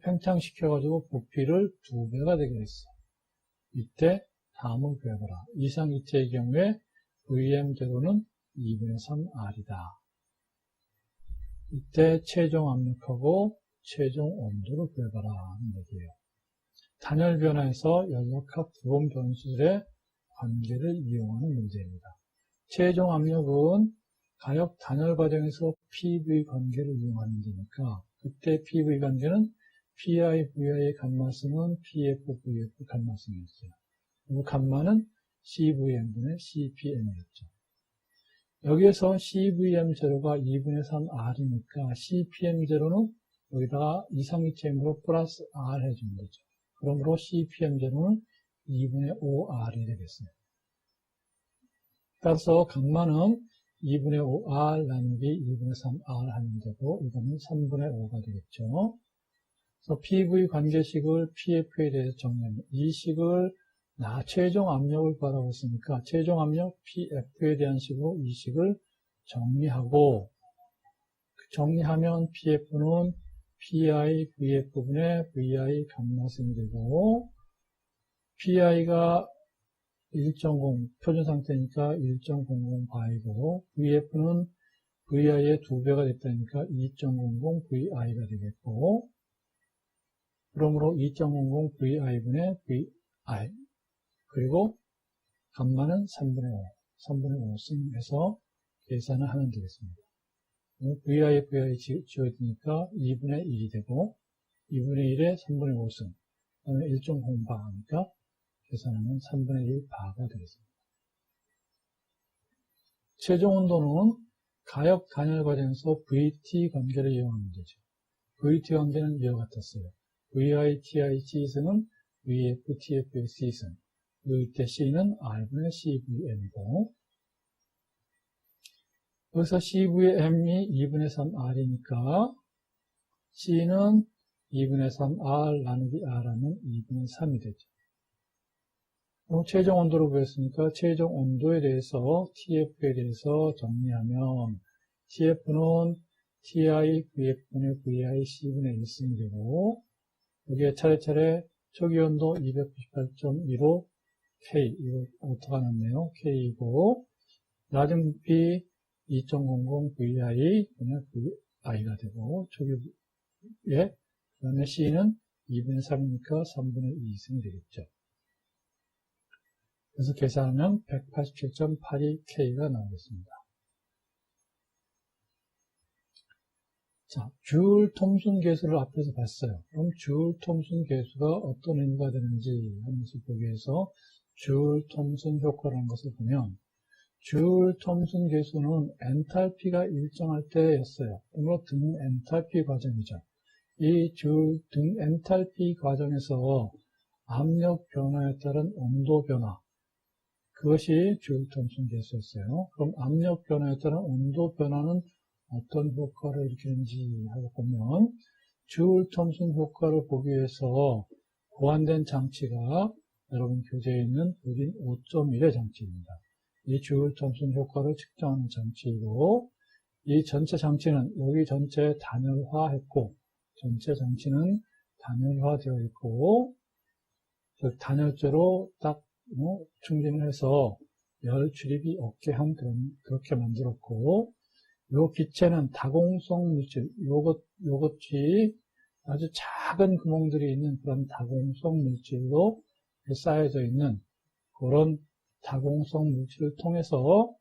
팽창시켜가지고 부피를 2배가 되게 했어요. 이때 다음을 구해보라. 이상기체의 경우에 VM0는 2분의 3R이다. 이때 최종 압력하고 최종 온도를 구해봐라 하는 얘기예요. 단열 변화에서 연력학 기본 변수들의 관계를 이용하는 문제입니다. 최종 압력은 가역 단열 과정에서 PV 관계를 이용하는 문제니까 그때 PV 관계는 PI, VI의 감마승은 PF, VF 감마승이었어요. 그리고 감마는 CVM분의 CPM이었죠. 여기에서 CVM0가 2분의 3R이니까 CPM0는 여기다가 이상기체임으로 플러스 R 해주면 되죠. 그러므로 CPM0는 2분의 5R이 되겠어요. 따라서 감마는 2분의 5R 나누기 2분의 3R 하면 되고 이거는 3분의 5가 되겠죠. 그래서 PV 관계식을 PF에 대해서 정리하면 이 식을 최종 압력을 구하라고 했으니까 최종 압력 PF에 대한 식으로 이 식을 정리하고 정리하면 PF는 PI, VF분의 VI 감마승이 되고 PI가 1.0 표준 상태니까 1.00 바이고 VF는 VI의 2배가 됐다니까 2.00 VI가 되겠고 그러므로 2.00 VI분의 VI 그리고 감마는 3분의 5 승해서 계산을 하면 되겠습니다. VI 지워지니까 2분의 1이 되고 2분의 1에 3분의 5승 그다음에 1.0바 하니까 계산하면 3분의 1바가 되겠습니다. 최종 온도는 가역 단열 과정에서 VT 관계를 이용하면 되죠. VT 관계는 이와 같았어요. VI, TI, C승은 VF, TF, C승 이때 C는 R분의 CVM이고 여기서 CVM이 2분의 3R이니까 C는 2분의 3R 나누기 R 하면 2분의 3이 되죠. 그럼 최종 온도를 구했으니까 최종 온도에 대해서 TF에 대해서 정리하면 TF는 TI, VF분의 VI, C분의 1승이 되고 여기에 차례차례 초기 온도 298.15 K 이거 오타가 났네요. K이고 낮은 부피 2.00 VI 그냥 VI가 되고 초기에 그 다음에 C는 2분의 3이니까 3분의 2승이 되겠죠. 그래서 계산하면 187.82K가 나오겠습니다. 자, 주울 톰슨 계수를 앞에서 봤어요. 그럼 주울 톰슨 계수가 어떤 의미가 되는지 하면서 보기 위해서 주울 톰슨 효과라는 것을 보면 주울 톰슨 계수는 엔탈피가 일정할 때였어요. 그러므로 등 엔탈피 과정이죠. 이 등 엔탈피 과정에서 압력 변화에 따른 온도 변화. 그것이 주울 톰슨 계수였어요. 그럼 압력 변화에 따른 온도 변화는 어떤 효과를 일으키는지 하고 보면, 주울 톰슨 효과를 보기 위해서 고안된 장치가 여러분 교재에 있는 그림 5.1의 장치입니다. 이 주울 톰슨 효과를 측정하는 장치이고, 이 전체 장치는 여기 전체 단열화했고, 전체 장치는 단열화되어 있고, 단열재로 딱 충전을 해서 열 출입이 없게 한 그렇게 만들었고, 요 기체는 다공성 물질, 요것이 아주 작은 구멍들이 있는 그런 다공성 물질로 쌓여져 있는 그런 다공성 물질을 통해서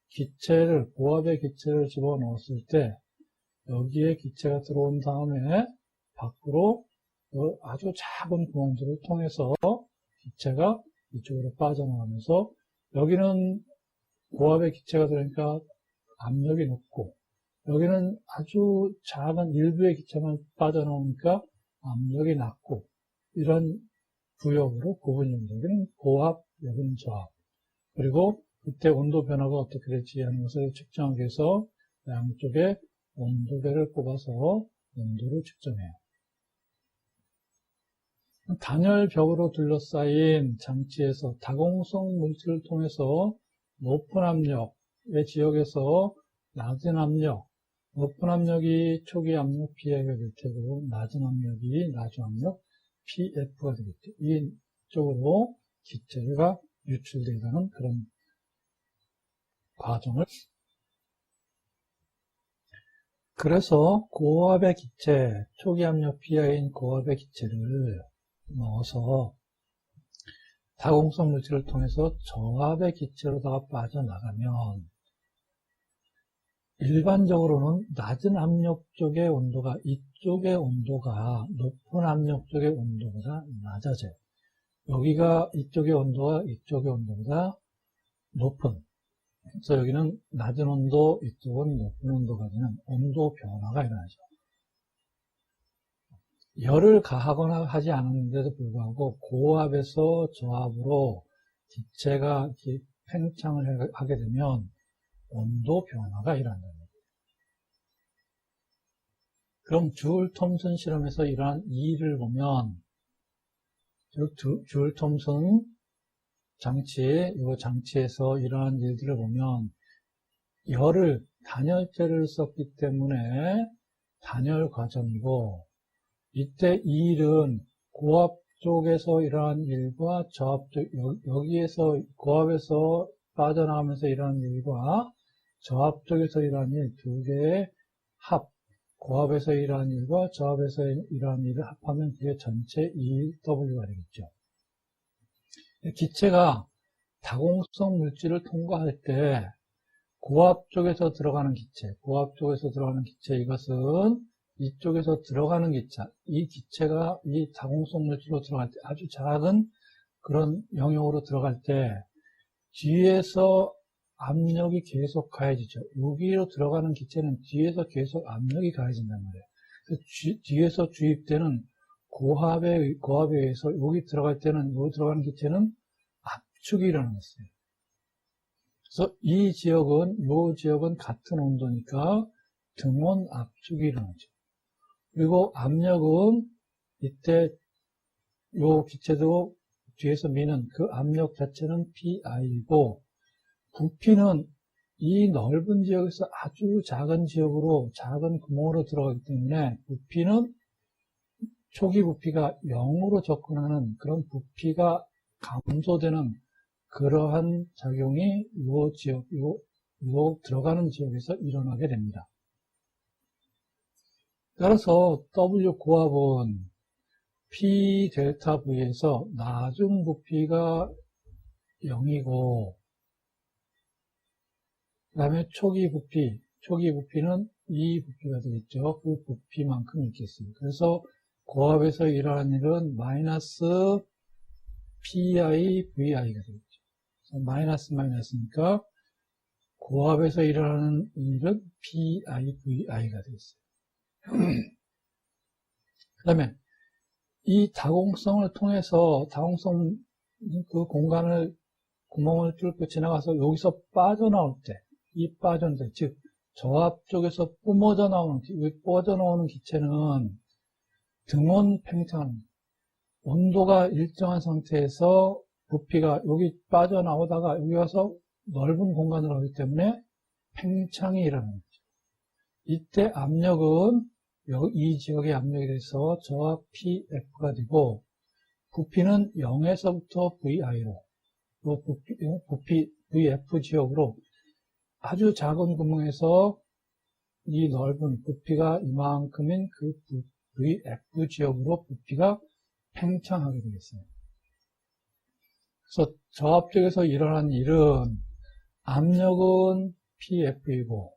기체를, 고압의 기체를 집어넣었을 때 여기에 기체가 들어온 다음에 밖으로 아주 작은 구멍들을 통해서 기체가 이쪽으로 빠져나가면서, 여기는 고압의 기체가 들어오니까 압력이 높고, 여기는 아주 작은 일부의 기체만 빠져나오니까 압력이 낮고, 이런 구역으로 구분이 됩니다. 여기는 고압, 여기는 저압. 그리고 그때 온도 변화가 어떻게 될지 하는 것을 측정하기 위해서 양쪽에 온도계를 꼽아서 온도를 측정해요. 단열벽으로 둘러싸인 장치에서 다공성 물질을 통해서 높은 압력의 지역에서 낮은 압력, 높은 압력이 초기 압력 PI가 될 테고, 낮은 압력이 나중 압력 PF가 되겠죠. 이쪽으로 기체가 유출되는 그런 과정을. 그래서 고압의 기체, 초기 압력 PI인 고압의 기체를 넣어서 다공성 물질을 통해서 저압의 기체로다가 빠져나가면, 일반적으로는 낮은 압력 쪽의 온도가, 이쪽의 온도가 높은 압력 쪽의 온도보다 낮아져요. 여기가 이쪽의 온도가 이쪽의 온도보다 높은, 그래서 여기는 낮은 온도, 이쪽은 높은 온도가 되는 온도 변화가 일어나죠. 열을 가하거나 하지 않았는데도 불구하고 고압에서 저압으로 기체가 팽창을 하게 되면 온도 변화가 일어난다. 그럼 주울 톰슨 실험에서 이러한 이를 보면, 주울 톰슨 장치, 이 장치에서 이러한 일들을 보면, 단열재를 썼기 때문에 단열 과정이고, 이때 이 일은 고압 쪽에서 이러한 일과 저압 쪽, 여기에서 고압에서 빠져나가면서 이러한 일과 저압 쪽에서 이러한 일, 두 개의 합, 고압에서 이러한 일과 저압에서 이러한 일을 합하면 그게 전체 EW가 되겠죠. 기체가 다공성 물질을 통과할 때 고압 쪽에서 들어가는 기체, 이것은 이쪽에서 들어가는 기체, 이 기체가 이 다공성 물질로 들어갈 때 아주 작은 그런 영역으로 들어갈 때 뒤에서 압력이 계속 가해지죠. 여기로 들어가는 기체는 뒤에서 계속 압력이 가해진단 말이에요. 그래서 뒤에서 주입되는 고압에 의해서 여기 들어갈 때는, 여기 들어가는 기체는 압축이 일어났어요. 그래서 이 지역은 같은 온도니까 등원 압축이 일어나죠. 그리고 압력은 이때 요 기체도 뒤에서 미는 그 압력 자체는 PI고, 부피는 이 넓은 지역에서 아주 작은 지역으로, 작은 구멍으로 들어가기 때문에 부피는 초기 부피가 0으로 접근하는 그런 부피가 감소되는 그러한 작용이 요 지역, 요 들어가는 지역에서 일어나게 됩니다. 따라서 W 고압은 P 델타 V에서 나중 부피가 0이고, 그 다음에 초기 부피는 이 부피가 되겠죠. 그 부피만큼 있겠습니다. 그래서 고압에서 일어나는 일은 마이너스 PI VI가 되겠죠. 그래서 마이너스니까 고압에서 일어나는 일은 PI VI가 되겠어요. 그 다음에 이 다공성을 통해서 다공성 그 공간을 구멍을 뚫고 지나가서 여기서 빠져나올 때, 이 빠져나올 때, 즉 저압 쪽에서 뿜어져 나오는 기체는 등온 팽창, 온도가 일정한 상태에서 부피가 여기 빠져나오다가 여기 와서 넓은 공간으로 가기 때문에 팽창이 일어나는 거죠. 이때 압력은 이 지역의 압력에 대해서 저압 PF가 되고 부피는 0에서부터 VI로 부피 VF 지역으로 아주 작은 구멍에서 이 넓은 부피가 이만큼인 그 VF 지역으로 부피가 팽창하게 되겠어요. 그래서 저압 쪽에서 일어난 일은 압력은 PF이고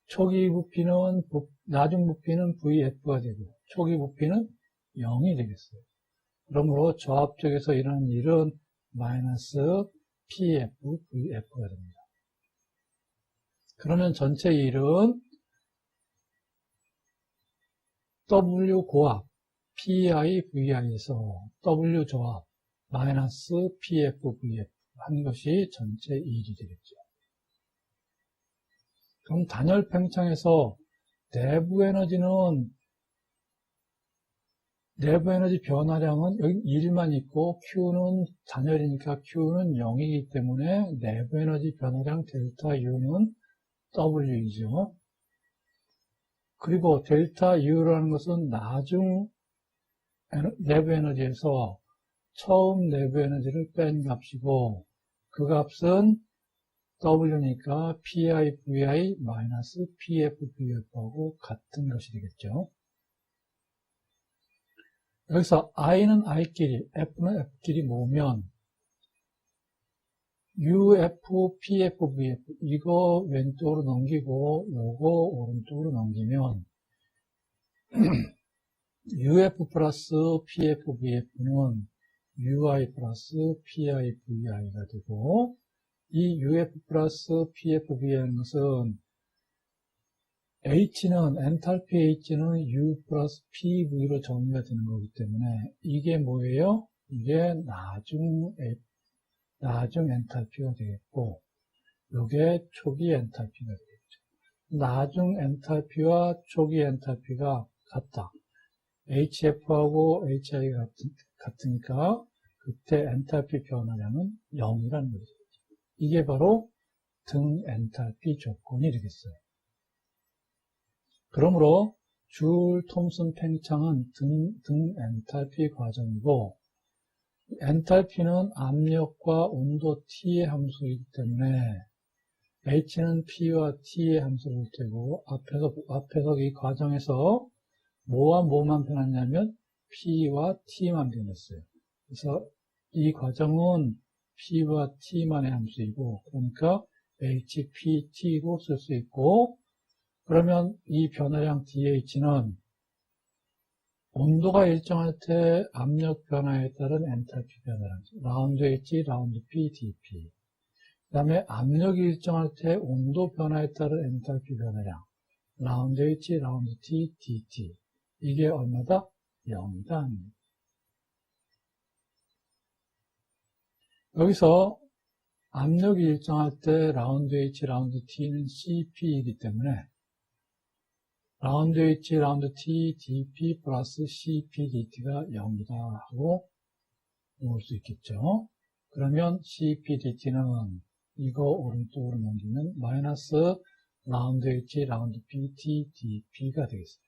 초기 부피는 나중 부피는 VF가 되고 초기 부피는 0이 되겠어요. 그러므로 저압 쪽에서 일어난 일은 마이너스 PF, VF가 됩니다. 그러면 전체 일은 W 고압, PI, VI에서 W 저압, 마이너스 PF, VF 한 것이 전체 일이 되겠죠. 그럼 단열 팽창에서 내부 에너지 변화량은 여기 1만 있고 Q는 단열이니까 Q는 0이기 때문에 내부 에너지 변화량 델타 U는 W이죠. 그리고 델타 U라는 것은 나중 내부 에너지에서 처음 내부 에너지를 뺀 값이고 그 값은 W니까 PI, VI 마이너스 PF, VF하고 같은 것이 되겠죠. 여기서 I는 I끼리, F는 F끼리 모으면 UF, PF, VF 이거 왼쪽으로 넘기고 요거 오른쪽으로 넘기면 UF 플러스 PF, VF는 UI 플러스 PI, VI가 되고 이 UF 플러스 PF, VI라는 것은 H는, 엔탈피 H는 U 플러스 PV로 정의가 되는 거기 때문에 이게 뭐예요? 이게 나중 엔탈피가 되겠고 이게 초기 엔탈피가 되겠죠. 나중 엔탈피와 초기 엔탈피가 같다. HF하고 HI가 같으니까 그때 엔탈피 변화량은 0이라는 거죠. 이게 바로 등 엔탈피 조건이 되겠어요. 그러므로 줄 톰슨 팽창은 등 엔탈피 과정이고 엔탈피는 압력과 온도 T의 함수이기 때문에 H는 P와 T의 함수를 떼고 앞에서 이 과정에서 뭐와 뭐만 변했냐면 P와 T만 변했어요. 그래서 이 과정은 P와 T만의 함수이고 그러니까 HPT로 쓸 수 있고 그러면 이 변화량 DH는 온도가 일정할 때 압력 변화에 따른 엔탈피 변화량, 라운드 H, 라운드 P, dP. 그 다음에 압력이 일정할 때 온도 변화에 따른 엔탈피 변화량, 라운드 H, 라운드 T, dt. 이게 얼마다? 0이다. 여기서 압력이 일정할 때 라운드 H, 라운드 T는 CP이기 때문에 라운드 H, 라운드 T, dP 플러스 CP, dT가 0이다 하고 놓을 수 있겠죠. 그러면 CP, dT는 이거 오른쪽으로 넘기면 마이너스 라운드 H, 라운드 P, T, dP가 되겠어요.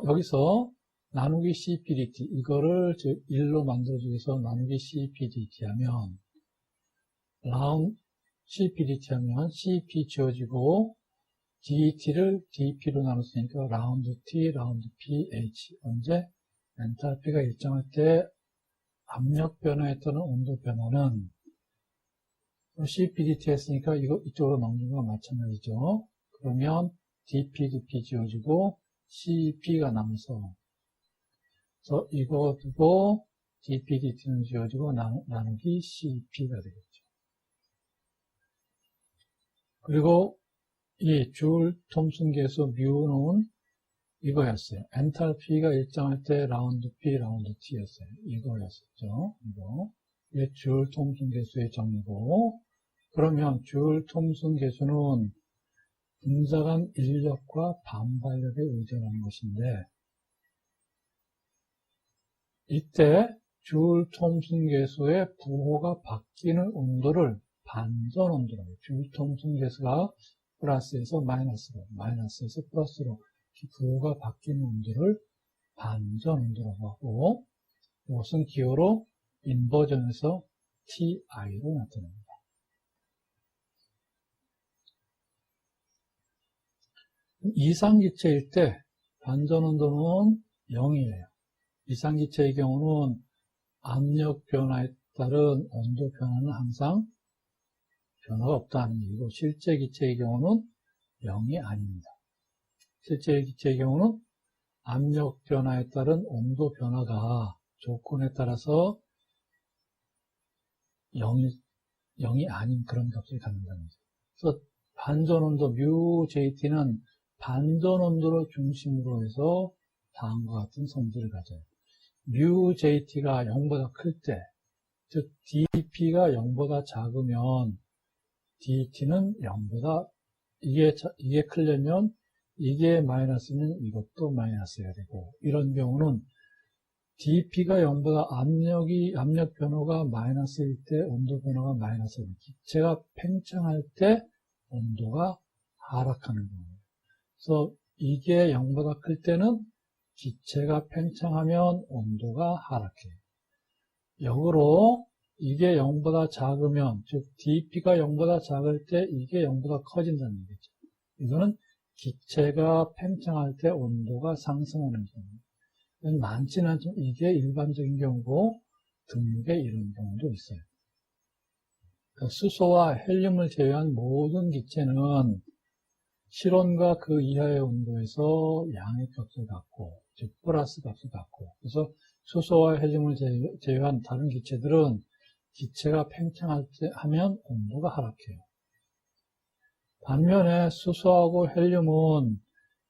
여기서 나누기 CP, dt 이거를 1로 만들어주기 위해서 나누기 CP, dt 하면 CP, dt 하면 CP 지워지고 DT를 DP로 나눴으니까 라운드 T, 라운드 PH 언제 엔탈피가 일정할 때 압력 변화에 따른 온도 변화는 CP, dt 했으니까 이쪽으로 넘기는 거와 마찬가지죠. 그러면 DP, DP 지워지고 CP가 남아서 그래서 이거 두고 DP, DT는 지워지고 나누기 CP가 되겠죠. 그리고 이 줄 톰슨 계수 뮤는 이거였어요. 엔탈피가 일정할 때 라운드 P, 라운드 T였어요. 이거였었죠. 이게 줄 톰슨 계수의 정의고, 그러면 줄 톰슨 계수는 분자간 인력과 반발력에 의존하는 것인데, 이때 줄 톰슨 계수의 부호가 바뀌는 온도를 반전 온도라고 해요. 줄 톰슨 계수가 플러스에서 마이너스로, 마이너스에서 플러스로 부호가 바뀌는 온도를 반전 온도라고 하고, 이것은 기호로 인버전에서 TI로 나타납니다. 이상기체일 때 반전 온도는 0이에요. 이상기체의 경우는 압력 변화에 따른 온도 변화는 항상 변화가 없다는 얘기고, 실제 기체의 경우는 0이 아닙니다. 실제 기체의 경우는 압력 변화에 따른 온도 변화가 조건에 따라서 0이 아닌 그런 값을 갖는다는 거죠. 그래서 반전 온도 μJT는 반전 온도를 중심으로 해서 다음과 같은 성질을 가져요. μJT가 0보다 클 때, 즉 dP가 0보다 작으면 dT는 0보다, 이게 크려면 이게 마이너스면 이것도 마이너스여야 되고, 이런 경우는 dP가 0보다 압력 변화가 마이너스일 때 온도 변화가 마이너스일 때, 기체가 팽창할 때 온도가 하락하는 경우예요. 그래서 이게 0보다 클 때는 기체가 팽창하면 온도가 하락해요. 역으로 이게 0보다 작으면, 즉 dP가 0보다 작을 때 이게 0보다 커진다는 얘기죠. 이거는 기체가 팽창할 때 온도가 상승하는 경우. 많지는 않지만 이게 일반적인 경우고, 드물게 이런 경우도 있어요. 수소와 헬륨을 제외한 모든 기체는 실온과 그 이하의 온도에서 양의 값을 갖고, 즉 플러스 값을 갖고, 그래서 수소와 헬륨을 제외한 다른 기체들은 기체가 팽창할 때 하면 온도가 하락해요. 반면에 수소하고 헬륨은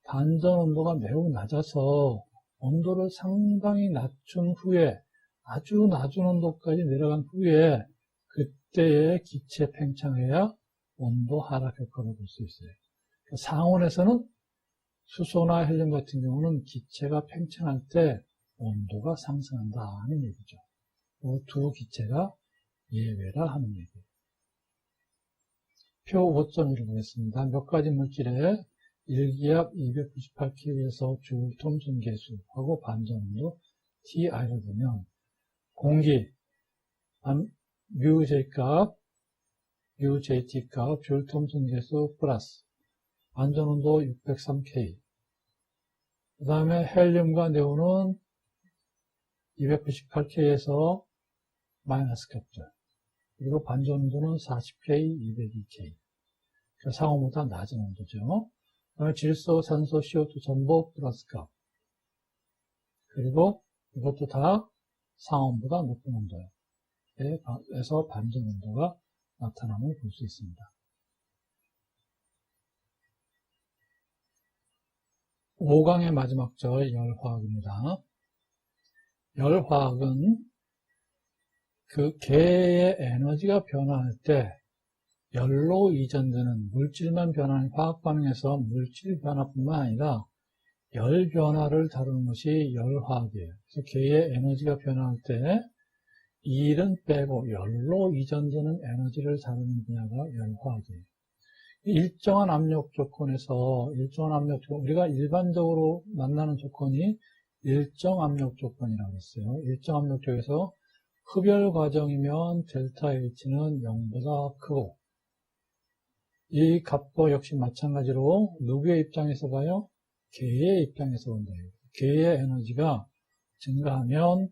반전 온도가 매우 낮아서 온도를 상당히 낮춘 후에, 아주 낮은 온도까지 내려간 후에 그때의 기체 팽창해야 온도 하락 효과를 볼 수 있어요. 상온에서는 수소나 헬륨 같은 경우는 기체가 팽창할 때 온도가 상승한다는 얘기죠. 이 두 기체가 예외라 하는 얘기예요. 표 5.1을 보겠습니다. 몇 가지 물질에 일기압 298k에서 줄 톰슨 계수하고 반전 온도 TI를 보면, 공기 μJ 값, μJT 값, 줄 톰슨 계수 플러스 반전 온도 603K. 그 다음에 헬륨과 네온은 298K에서 마이너스 값들. 그리고 반전 온도는 40K, 202K. 그러니까 상온보다 낮은 온도죠. 그 다음에 질소, 산소, CO2 전부 플러스 값. 그리고 이것도 다 상온보다 높은 온도에서 반전 온도가 나타남을 볼 수 있습니다. 5강의 마지막 절 열화학입니다. 열화학은 그 개의 에너지가 변화할 때 열로 이전되는 물질만 변화하는 화학 반응에서 물질 변화뿐만 아니라 열 변화를 다루는 것이 열화학이에요. 그래서 개의 에너지가 변화할 때 일은 빼고 열로 이전되는 에너지를 다루는 분야가 열화학이에요. 일정한 압력 조건에서, 우리가 일반적으로 만나는 조건이 일정 압력 조건이라고 했어요. 일정 압력 쪽에서 흡열 과정이면 델타 H는 0보다 크고, 이 값도 역시 마찬가지로 누구의 입장에서 봐요? 개의 입장에서 본다. 개의 에너지가 증가하면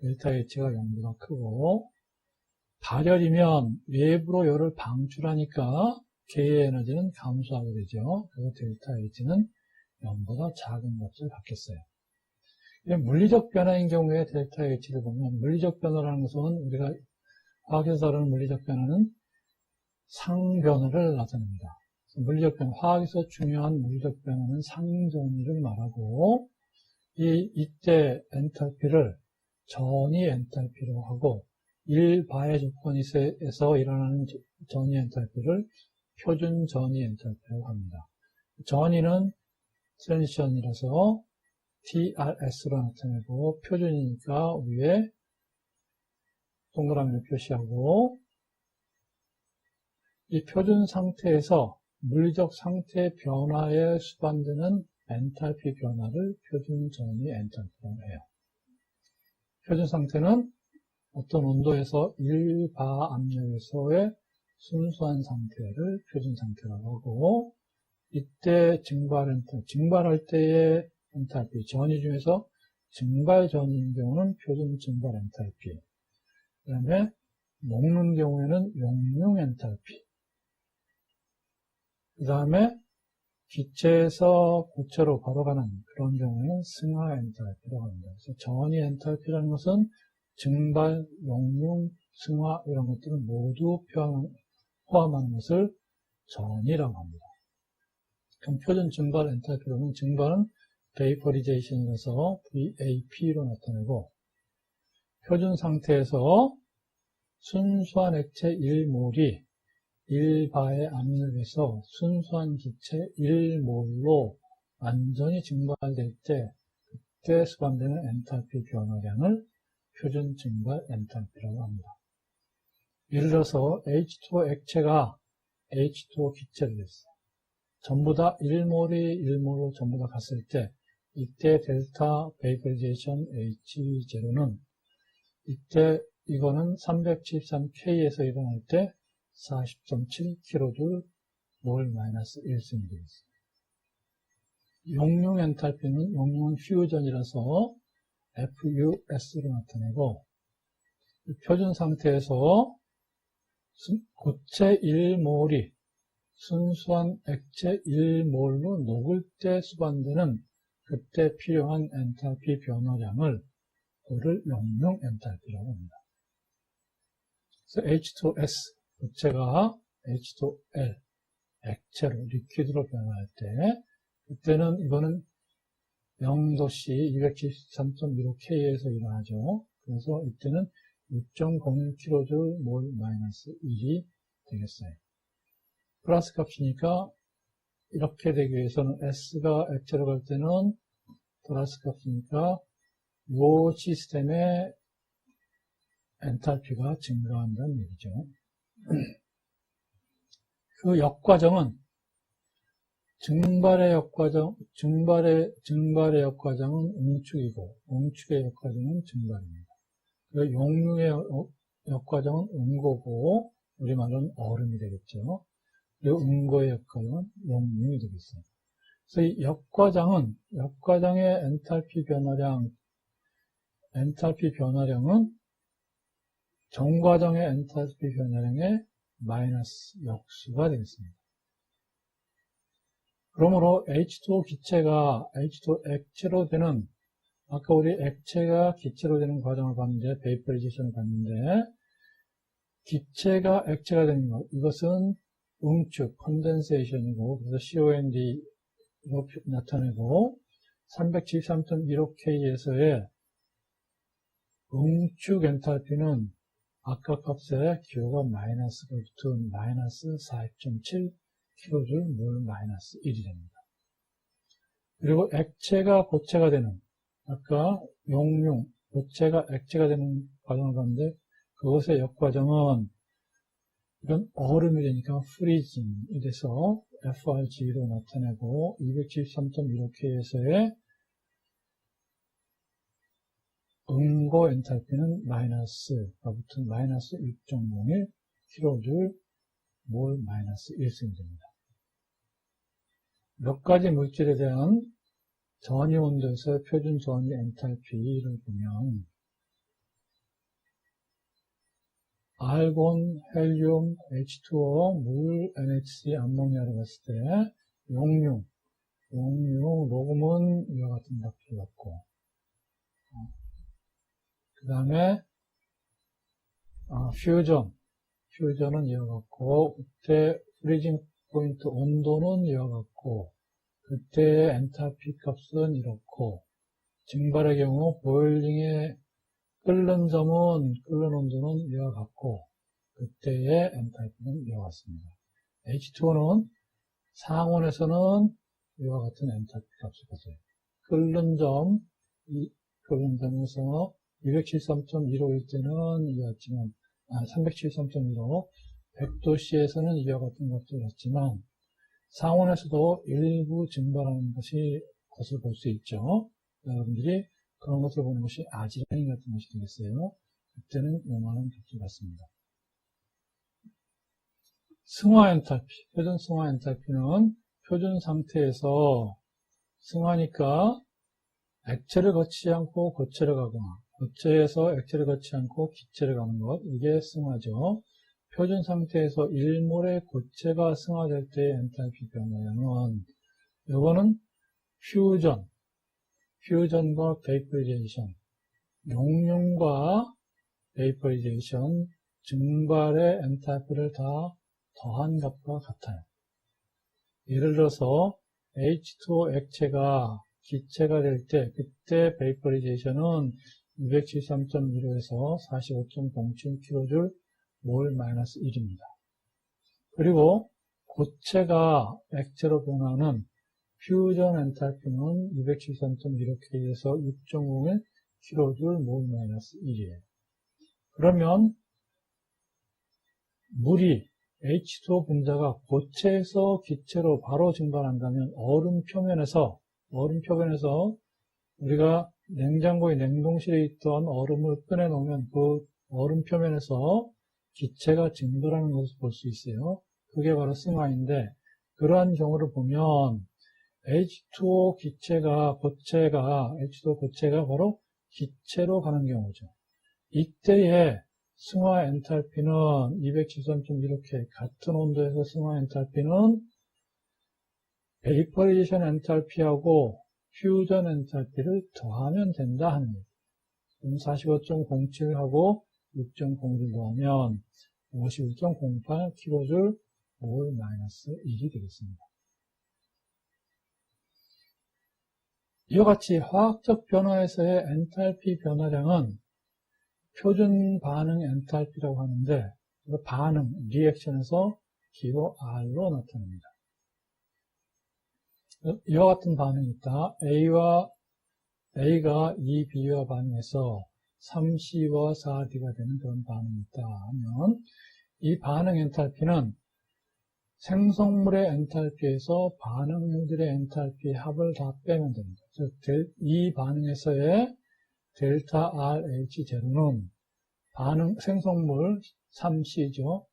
델타 H가 0보다 크고, 발열이면 외부로 열을 방출하니까 개의 에너지는 감소하게 되죠. 그래서 델타 H는 0보다 작은 값을 갖겠어요. 물리적 변화인 경우에 델타 H를 보면, 물리적 변화라는 것은 우리가 화학에서 다루는 물리적 변화는 상변화를 나타냅니다. 물리적 변화, 화학에서 중요한 물리적 변화는 상전이를 말하고, 이때 엔탈피를 전이 엔탈피로 하고, 1바의 조건에서 일어나는 전이 엔탈피를 표준 전이 엔탈피라고 합니다. 전이는 트랜지션이라서 TRS로 나타내고, 표준이니까 위에 동그라미를 표시하고, 이 표준 상태에서 물리적 상태 변화에 수반되는 엔탈피 변화를 표준 전이 엔탈피라고 해요. 표준 상태는 어떤 온도에서 1바 압력에서의 순수한 상태를 표준 상태라고 하고, 이때 증발할 때의 엔탈피, 전이 중에서 증발 전인 경우는 표준 증발 엔탈피, 그 다음에 녹는 경우에는 용융 엔탈피, 그 다음에 기체에서 고체로 바로 가는 그런 경우에는 승하 엔탈피라고 합니다. 그래서 전이 엔탈피라는 것은 증발, 용융, 승화 이런 것들을 모두 포함하는 것을 전이라고 합니다. 그럼 표준 증발 엔탈피로는 증발은 베이퍼리제이션이라서 VAP로 나타내고, 표준 상태에서 순수한 액체 1몰이 1바의 압력에서 순수한 기체 1몰로 완전히 증발될 때, 그때 수반되는 엔탈피 변화량을 표준 증발 엔탈피라고 합니다. 예를 들어서 H2O 액체가 H2O 기체를 했어요. 전부 다 1몰로 전부 다 갔을 때, 이때 델타 베이퍼리제이션 H0는 이때 이거는 373K에서 일어날 때 40.7kJ 몰 마이너스 1승이 되겠습니다. 용융 엔탈피는 용융은 퓨전이라서 FUS로 나타내고, 표준 상태에서 고체 1몰이 순수한 액체 1몰로 녹을 때 수반되는 그때 필요한 엔탈피 변화량을 그를 용융 엔탈피라고 합니다. 그래서 H2S 고체가 H2L 액체로 리퀴드로 변화할 때, 그때는 이거는 0도씨 273.15K에서 일어나죠. 그래서 이때는 6.01kJ 몰 마이너스 1이 되겠어요. 플러스 값이니까 이렇게 되기 위해서는 S가 액체로 갈 때는 플러스 값이니까 이 시스템의 엔탈피가 증가한다는 얘기죠. 그 역과정은 증발의 역과정은 응축이고, 응축의 역과정은 증발입니다. 그리고 용융의 역과정은 응고고, 우리말로는 얼음이 되겠죠. 그리고 응고의 역과정은 용융이 되겠어요. 그래서 이 역과정의 엔탈피 변화량은 정과정의 엔탈피 변화량의 마이너스 역수가 되겠습니다. 그러므로 H2O 기체가 H2O 액체로 되는, 아까 우리 액체가 기체로 되는 과정을 봤는데, 베이퍼리제이션을 봤는데, 기체가 액체가 되는 것, 이것은 응축, 컨덴세이션이고, 그래서 COND로 나타내고, 373.15K에서의 응축 엔탈피는 아까 값에 기호가 마이너스가 붙은 마이너스 40.7kJ 몰 마이너스 1이 됩니다. 그리고 액체가 고체가 되는, 아까 용융, 고체가 액체가 되는 과정을 봤는데, 그것의 역과정은 이건 얼음이 되니까 프리징이 돼서 FRG로 나타내고, 273.15K에서의 응고 엔탈피는 마이너스가 붙은 마이너스 6.01kJ 몰 마이너스 1승이 됩니다. 몇 가지 물질에 대한 전이 온도에서의 표준 전이 엔탈피를 보면, 알곤, 헬륨, H2O, 물, NHC, 암모니아를 봤을 때 용융, 녹음은 이와 같은 답을 받고, 그 다음에 퓨전은 이와 같고, 그때 프리징 포인트 온도는 이와 같고, 그때의 엔탈피 값은 이렇고, 증발의 경우 보일링의 끓는 점은, 끓는 온도는 이와 같고, 그때의 엔탈피는 이와 같습니다. H2O는 상온에서는 이와 같은 엔탈피 값을 가져요. 끓는 점, 끓는 점에서 273.15일 때는 이와 같지만, 373.15, 100도씨에서는 이와 같은 값을 갖지만, 상온에서도 일부 증발하는 것을 볼 수 있죠. 여러분들이 그런 것을 보는 것이 아지라인 같은 것이 되겠어요. 그때는 요만한 값을 갖습니다. 승화 엔탈피, 표준 승화 엔탈피는 표준 상태에서 승화니까 액체를 거치지 않고 고체를 가거나 고체에서 액체를 거치지 않고 기체를 가는 것, 이게 승화죠. 표준 상태에서 1몰의 고체가 승화될 때의 엔탈피 변화량은 이거는 퓨전과 베이퍼리제이션, 용융과 베이퍼리제이션, 증발의 엔탈피를 다 더한 값과 같아요. 예를 들어서 H2O 액체가 기체가 될 때, 그때 베이퍼리제이션은 273.15에서 45.07kJ 몰-1입니다. 그리고 고체가 액체로 변하는 퓨전 엔탈피는 273.15K에서 6.01kJ 몰-1이에요. 그러면 물이 H2O 분자가 고체에서 기체로 바로 증발한다면 얼음 표면에서 우리가 냉장고의 냉동실에 있던 얼음을 꺼내 놓으면 그 얼음 표면에서 기체가 증발하는 것을 볼 수 있어요. 그게 바로 승화인데, 그러한 경우를 보면 H2O 고체가 바로 기체로 가는 경우죠. 이때의 승화 엔탈피는 273.15K, 같은 온도에서 승화 엔탈피는 베이퍼리제이션 엔탈피하고 퓨전 엔탈피를 더하면 된다 하는 얘기예요. 그럼 45.07하고 6.01 더하면 51.08kJ 몰-1이 되겠습니다. 이와 같이 화학적 변화에서의 엔탈피 변화량은 표준 반응 엔탈피라고 하는데, 반응, 리액션에서 기호 R로 나타납니다. 이와 같은 반응이 있다. A가 2B와 반응해서 3C와 4D가 되는 그런 반응이 있다 하면, 이 반응 엔탈피는 생성물의 엔탈피에서 반응물들의 엔탈피 합을 다 빼면 됩니다. 즉, 이 반응에서의 델타 RH 제로는 생성물 3C죠.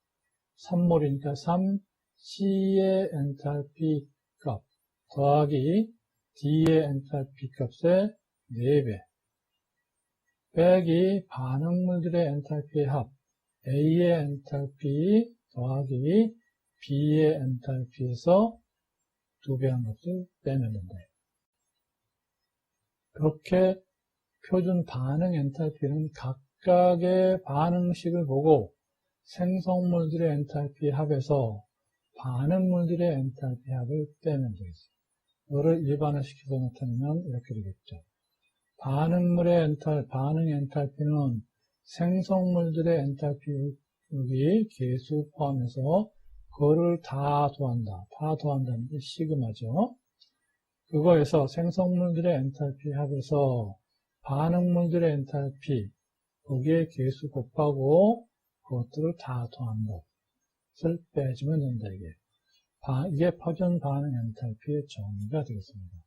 3몰이니까 3C의 엔탈피 값 더하기 D의 엔탈피 값의 4배 빼기 반응물들의 엔탈피의 합 A의 엔탈피 더하기 B의 엔탈피에서 2배한 값을 빼면 된다. 그렇게 표준 반응 엔탈피는 각각의 반응식을 보고 생성물들의 엔탈피 합에서 반응물들의 엔탈피 합을 빼면 되겠습니다. 이거를 일반화시켜서 나타내면 이렇게 되겠죠. 반응 엔탈피는 생성물들의 엔탈피 여기 계수 포함해서 그거를 다 더한다는 게 시그마죠. 그거에서 생성물들의 엔탈피 합에서 반응물들의 엔탈피, 거기에 계수 곱하고 그것들을 다 더한 것을 빼주면 된다, 이게 표준 반응 엔탈피의 정의가 되겠습니다.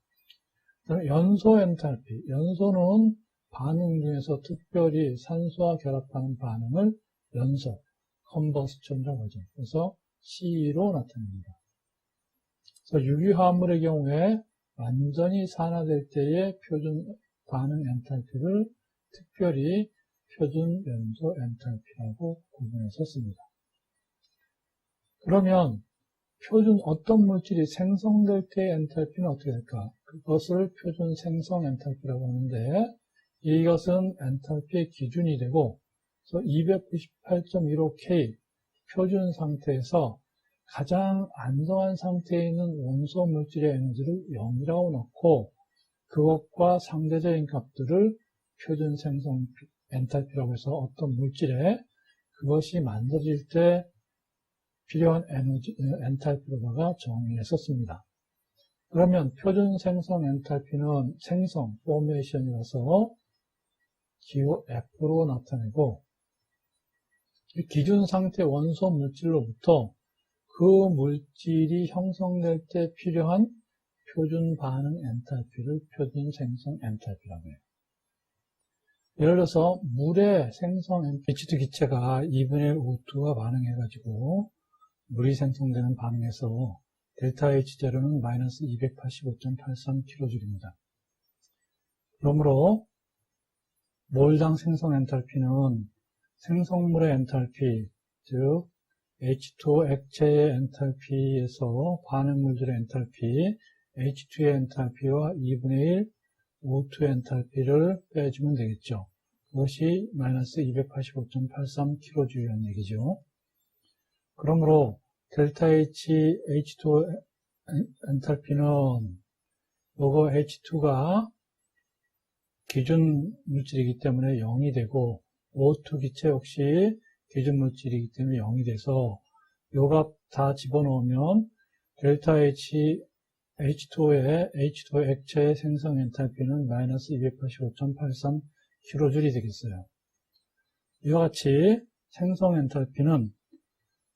그럼 연소 엔탈피, 연소는 반응 중에서 특별히 산소와 결합하는 반응을 연소, 컨버스천이라고 하죠. 그래서 C로 나타납니다. 그래서 유기화합물의 경우에 완전히 산화될 때의 표준 반응 엔탈피를 특별히 표준 연소 엔탈피라고 구분해서 씁니다. 그러면 표준 어떤 물질이 생성될 때의 엔탈피는 어떻게 될까? 그것을 표준 생성 엔탈피라고 하는데, 이것은 엔탈피의 기준이 되고, 그래서 298.15K 표준 상태에서 가장 안정한 상태에 있는 원소 물질의 에너지를 0이라고 놓고 그것과 상대적인 값들을 표준 생성 엔탈피라고 해서 어떤 물질에 그것이 만들어질 때 필요한 에너지, 엔탈피로다가 정의했었습니다. 그러면 표준 생성 엔탈피는 생성, 포메이션이라서 기호 F로 나타내고 기준 상태 원소 물질로부터 그 물질이 형성될 때 필요한 표준 반응 엔탈피를 표준 생성 엔탈피라고 해요. 예를 들어서 물의 생성 H2 기체가 2분의 1 O2가 반응해가지고 물이 생성되는 반응에서 델타 H0는 마이너스 285.83kJ입니다. 그러므로 몰당 생성 엔탈피는 생성물의 엔탈피, 즉 H2O 액체의 엔탈피에서 반응물들의 엔탈피, H2의 엔탈피와 2분의 1 O2의 엔탈피를 빼주면 되겠죠. 그것이 마이너스 285.83kJ라는 얘기죠. 그러므로 델타 H, H2O 엔탈피는 요거 H2가 기준 물질이기 때문에 0이 되고 O2 기체 역시 기준 물질이기 때문에 0이 돼서 요 값 다 집어넣으면 델타 H, H2O의 H2O 액체의 생성 엔탈피는 마이너스 285.83kJ이 되겠어요. 이와 같이 생성 엔탈피는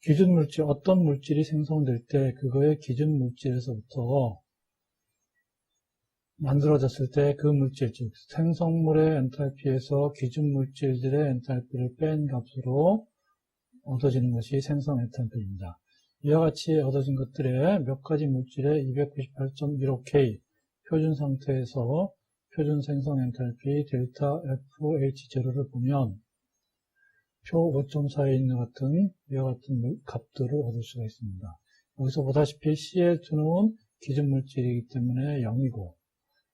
기준 물질, 어떤 물질이 생성될 때 그거의 기준 물질에서부터 만들어졌을 때 그 물질, 즉 생성물의 엔탈피에서 기준 물질들의 엔탈피를 뺀 값으로 얻어지는 것이 생성 엔탈피입니다. 이와 같이 얻어진 것들의 몇 가지 물질의 298.15K 표준 상태에서 표준 생성 엔탈피 델타 FH0를 보면 표 5.4에 있는 같은 이와 같은 값들을 얻을 수가 있습니다. 여기서 보다시피 Cl2는 기준 물질이기 때문에 0이고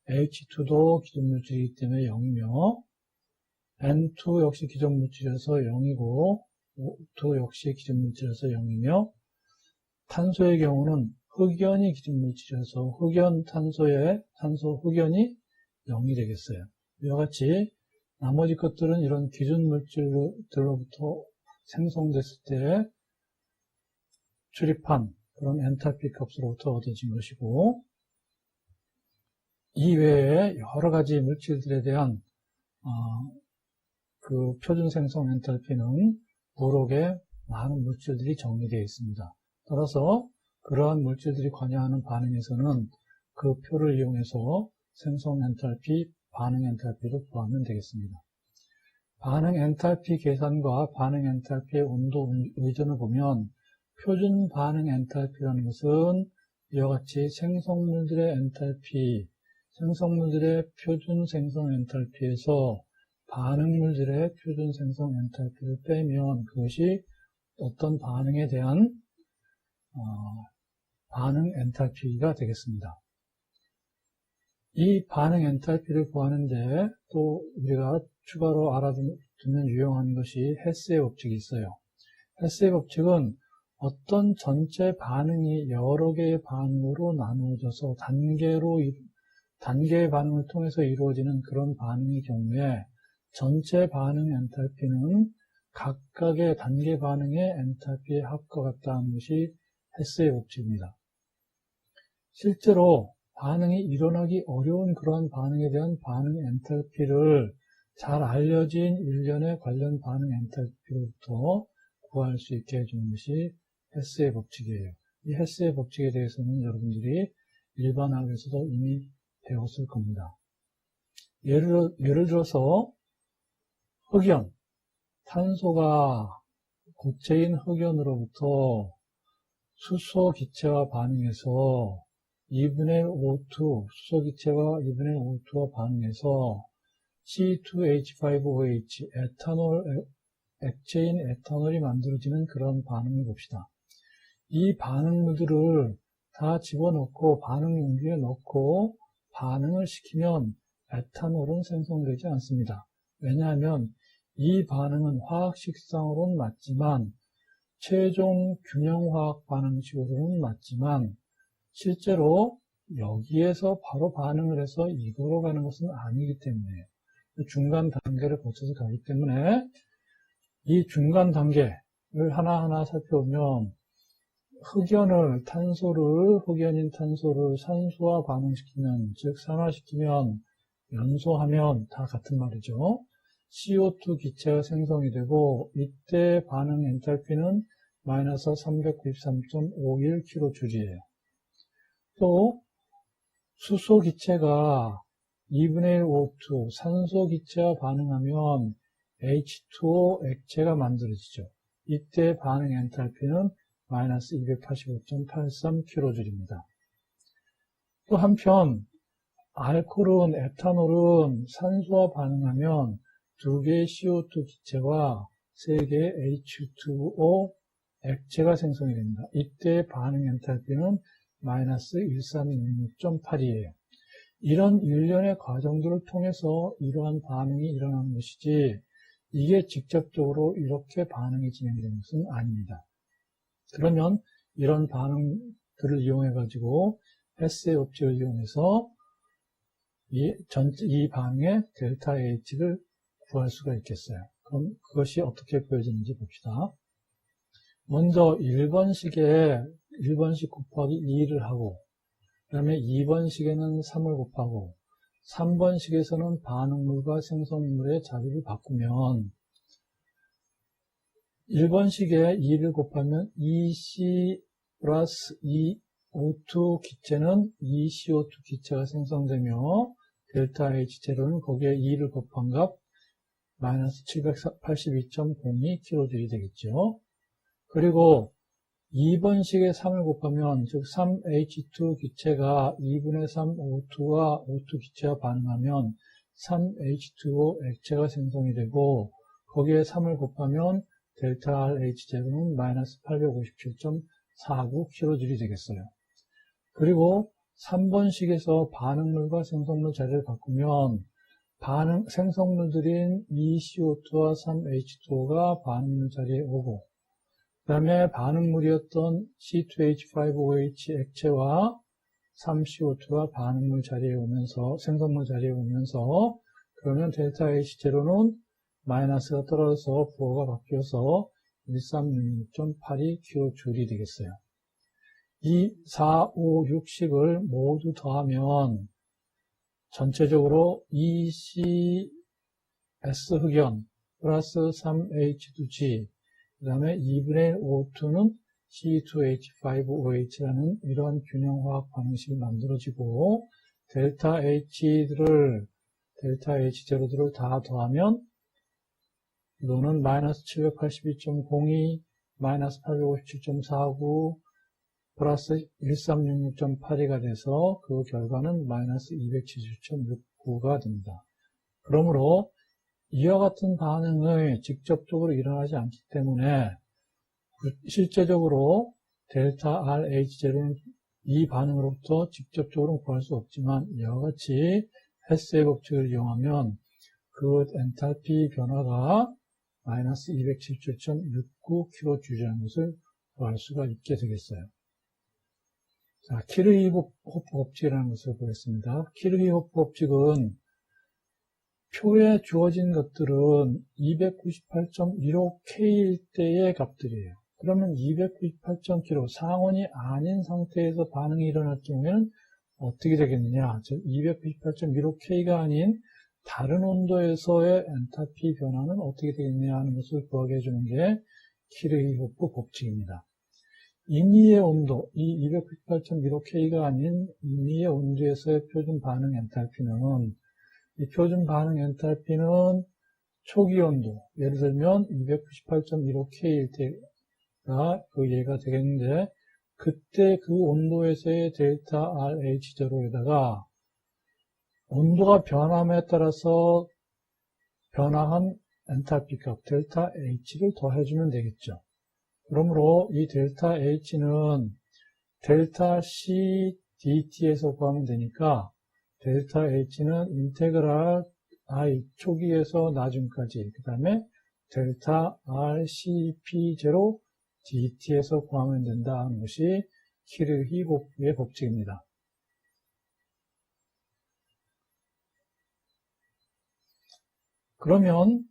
H2도 기준 물질이기 때문에 0이며 N2 역시 기준 물질에서 0이고 O2 역시 기준 물질에서 0이며 탄소의 경우는 흑연이 기준 물질에서 흑연 탄소의 탄소 흑연이 0이 되겠어요. 이와 같이 나머지 것들은 이런 기준 물질들로부터 생성됐을 때 출입한 그런 엔탈피 값으로부터 얻어진 것이고 이외에 여러 가지 물질들에 대한 그 표준 생성 엔탈피는 부록에 많은 물질들이 정리되어 있습니다. 따라서 그러한 물질들이 관여하는 반응에서는 그 표를 이용해서 생성 엔탈피, 반응 엔탈피를 구하면 되겠습니다. 반응 엔탈피 계산과 반응 엔탈피의 온도 의존을 보면 표준 반응 엔탈피라는 것은 이와 같이 생성물들의 엔탈피, 생성물들의 표준 생성 엔탈피에서 반응물들의 표준 생성 엔탈피를 빼면 그것이 어떤 반응에 대한 반응 엔탈피가 되겠습니다. 이 반응 엔탈피를 구하는데 또 우리가 추가로 알아두면 유용한 것이 헤스의 법칙이 있어요. 헤스의 법칙은 어떤 전체 반응이 여러 개의 반응으로 나누어져서 단계의 반응을 통해서 이루어지는 그런 반응의 경우에 전체 반응 엔탈피는 각각의 단계 반응의 엔탈피의 합과 같다는 것이 헤스의 법칙입니다. 실제로 반응이 일어나기 어려운 그러한 반응에 대한 반응 엔탈피를 잘 알려진 일련의 관련 반응 엔탈피로부터 구할 수 있게 해주는 것이 헤스의 법칙이에요. 이 헤스의 법칙에 대해서는 여러분들이 일반학에서도 이미 배웠을 겁니다. 예를 들어서 흑연, 탄소가 고체인 흑연으로부터 수소 기체와 반응해서 2분의 1 O2, 수소 기체와 2분의 1 O2와 반응해서 C2H5OH, 에탄올, 액체인 에탄올이 만들어지는 그런 반응을 봅시다. 이 반응물들을 다 집어넣고 반응 용기에 넣고 반응을 시키면 에탄올은 생성되지 않습니다. 왜냐하면 이 반응은 화학식상으로는 맞지만 최종 균형화학 반응식으로는 맞지만 실제로 여기에서 바로 반응을 해서 이거로 가는 것은 아니기 때문에 중간 단계를 거쳐서 가기 때문에 이 중간 단계를 하나하나 살펴보면 흑연인 탄소를 산소와 반응시키면, 즉 산화시키면, 연소하면 다 같은 말이죠. CO2 기체가 생성이 되고 이때 반응 엔탈피는 마이너스 393.51kJ이에요. 또 수소 기체가 2분의 1 O2 산소 기체와 반응하면 H2O 액체가 만들어지죠. 이때 반응 엔탈피는 마이너스 285.83kJ입니다. 또 한편 알코올은, 에탄올은 산소와 반응하면 2개의 CO2 기체와 3개의 H2O 액체가 생성이 됩니다. 이때 반응 엔탈피는 마이너스 1366.8이에요. 이런 일련의 과정들을 통해서 이러한 반응이 일어나는 것이지 이게 직접적으로 이렇게 반응이 진행되는 것은 아닙니다. 그러면 이런 반응들을 이용해 가지고 헤스의 법칙을 이용해서 이 반응의 델타 H를 구할 수가 있겠어요. 그럼 그것이 어떻게 보여지는지 봅시다. 먼저 1번식 곱하기 2를 하고, 그 다음에 2번식에는 3을 곱하고, 3번식에서는 반응물과 생성물의 자리를 바꾸면 1번식에 2를 곱하면 2C 플러스 2O2 기체는 2CO2 기체가 생성되며 델타 H 제로는 거기에 2를 곱한 값 마이너스 782.02kJ이 되겠죠. 그리고 2번식에 3을 곱하면, 즉 3H2 기체가 2분의 3 O2와 O2 기체와 반응하면 3H2O 액체가 생성이 되고 거기에 3을 곱하면 델타 R H0는 마이너스 857.49kJ이 되겠어요. 그리고 3번식에서 반응물과 생성물 자리를 바꾸면 생성물들인 2CO2와 3H2O가 반응물 자리에 오고, 그 다음에 반응물이었던 C2H5OH 액체와 3CO2가 반응물 자리에 오면서, 생성물 자리에 오면서, 그러면 델타 H0는 마이너스가 떨어져서 부호가 바뀌어서 1366.82kJ이 되겠어요. 이 4, 5, 6식을 모두 더하면 전체적으로 2CS 흑연 플러스 3H2G, 그 다음에 2분의 1 O2는 C2H5OH라는 이러한 균형화학 반응식이 만들어지고, 델타 H0들을 다 더하면 이거는 마이너스 782.02, 마이너스 857.49, 플러스 1366.82가 돼서 그 결과는 마이너스 277.69가 됩니다. 그러므로 이와 같은 반응이 직접적으로 일어나지 않기 때문에 실제적으로 델타 RH0는 이 반응으로부터 직접적으로 구할 수 없지만 이와 같이 헤스의 법칙을 이용하면 그 엔탈피 변화가 마이너스 277.69kJ라는 것을 구할 수가 있게 되겠어요. 자, 키르히호프 법칙이라는 것을 보겠습니다. 키르히호프 법칙은 표에 주어진 것들은 298.15K일 때의 값들이에요. 그러면 298.kg 상온이 아닌 상태에서 반응이 일어날 경우에는 어떻게 되겠느냐? 즉 298.15K가 아닌 다른 온도에서의 엔탈피 변화는 어떻게 되겠느냐 하는 것을 구하게 해주는 게 키르히호프 법칙입니다. 임의의 온도, 이 298.15K가 아닌 임의의 온도에서의 표준 반응 엔탈피는, 이 표준 반응 엔탈피는 초기 온도, 예를 들면 298.15K일 때가 그 예가 되겠는데, 그때 그 온도에서의 델타 RH0에다가 온도가 변함에 따라서 변화한 엔탈피 값 델타 H를 더해주면 되겠죠. 그러므로 이 델타 H는 델타 C dt에서 구하면 되니까 델타 H는 인테그랄 I 초기에서 나중까지, 그 다음에 델타 RCP0 GT에서 구하면 된다 하는 것이 키르히호프의 법칙입니다. 그러면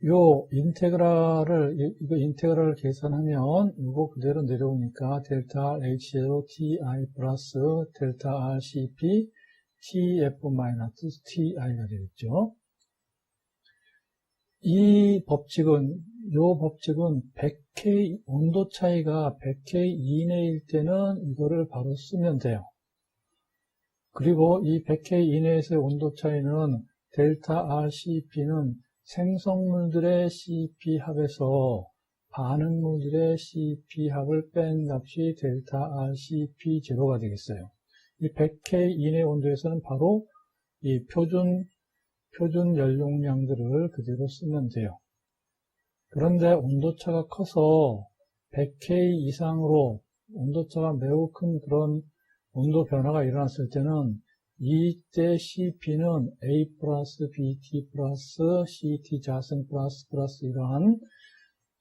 이거 인테그랄을 계산하면 이거 그대로 내려오니까 델타 H0 TI 플러스 델타 RCP TF-TI가 되겠죠. 이 법칙은 100K, 온도 차이가 100K 이내일 때는 이거를 바로 쓰면 돼요. 그리고 이 100K 이내에서의 온도 차이는 델타 RCP는 생성물들의 CP 합에서 반응물들의 CP 합을 뺀 값이 델타 RCP0가 되겠어요. 이 100K 이내 온도에서는 바로 이 표준 연용량들을 그대로 쓰면 돼요. 그런데 온도차가 커서 100K 이상으로 온도차가 매우 큰 그런 온도 변화가 일어났을 때는 이때 CP는 A 플러스 BT 플러스 CT 자승 플러스 이러한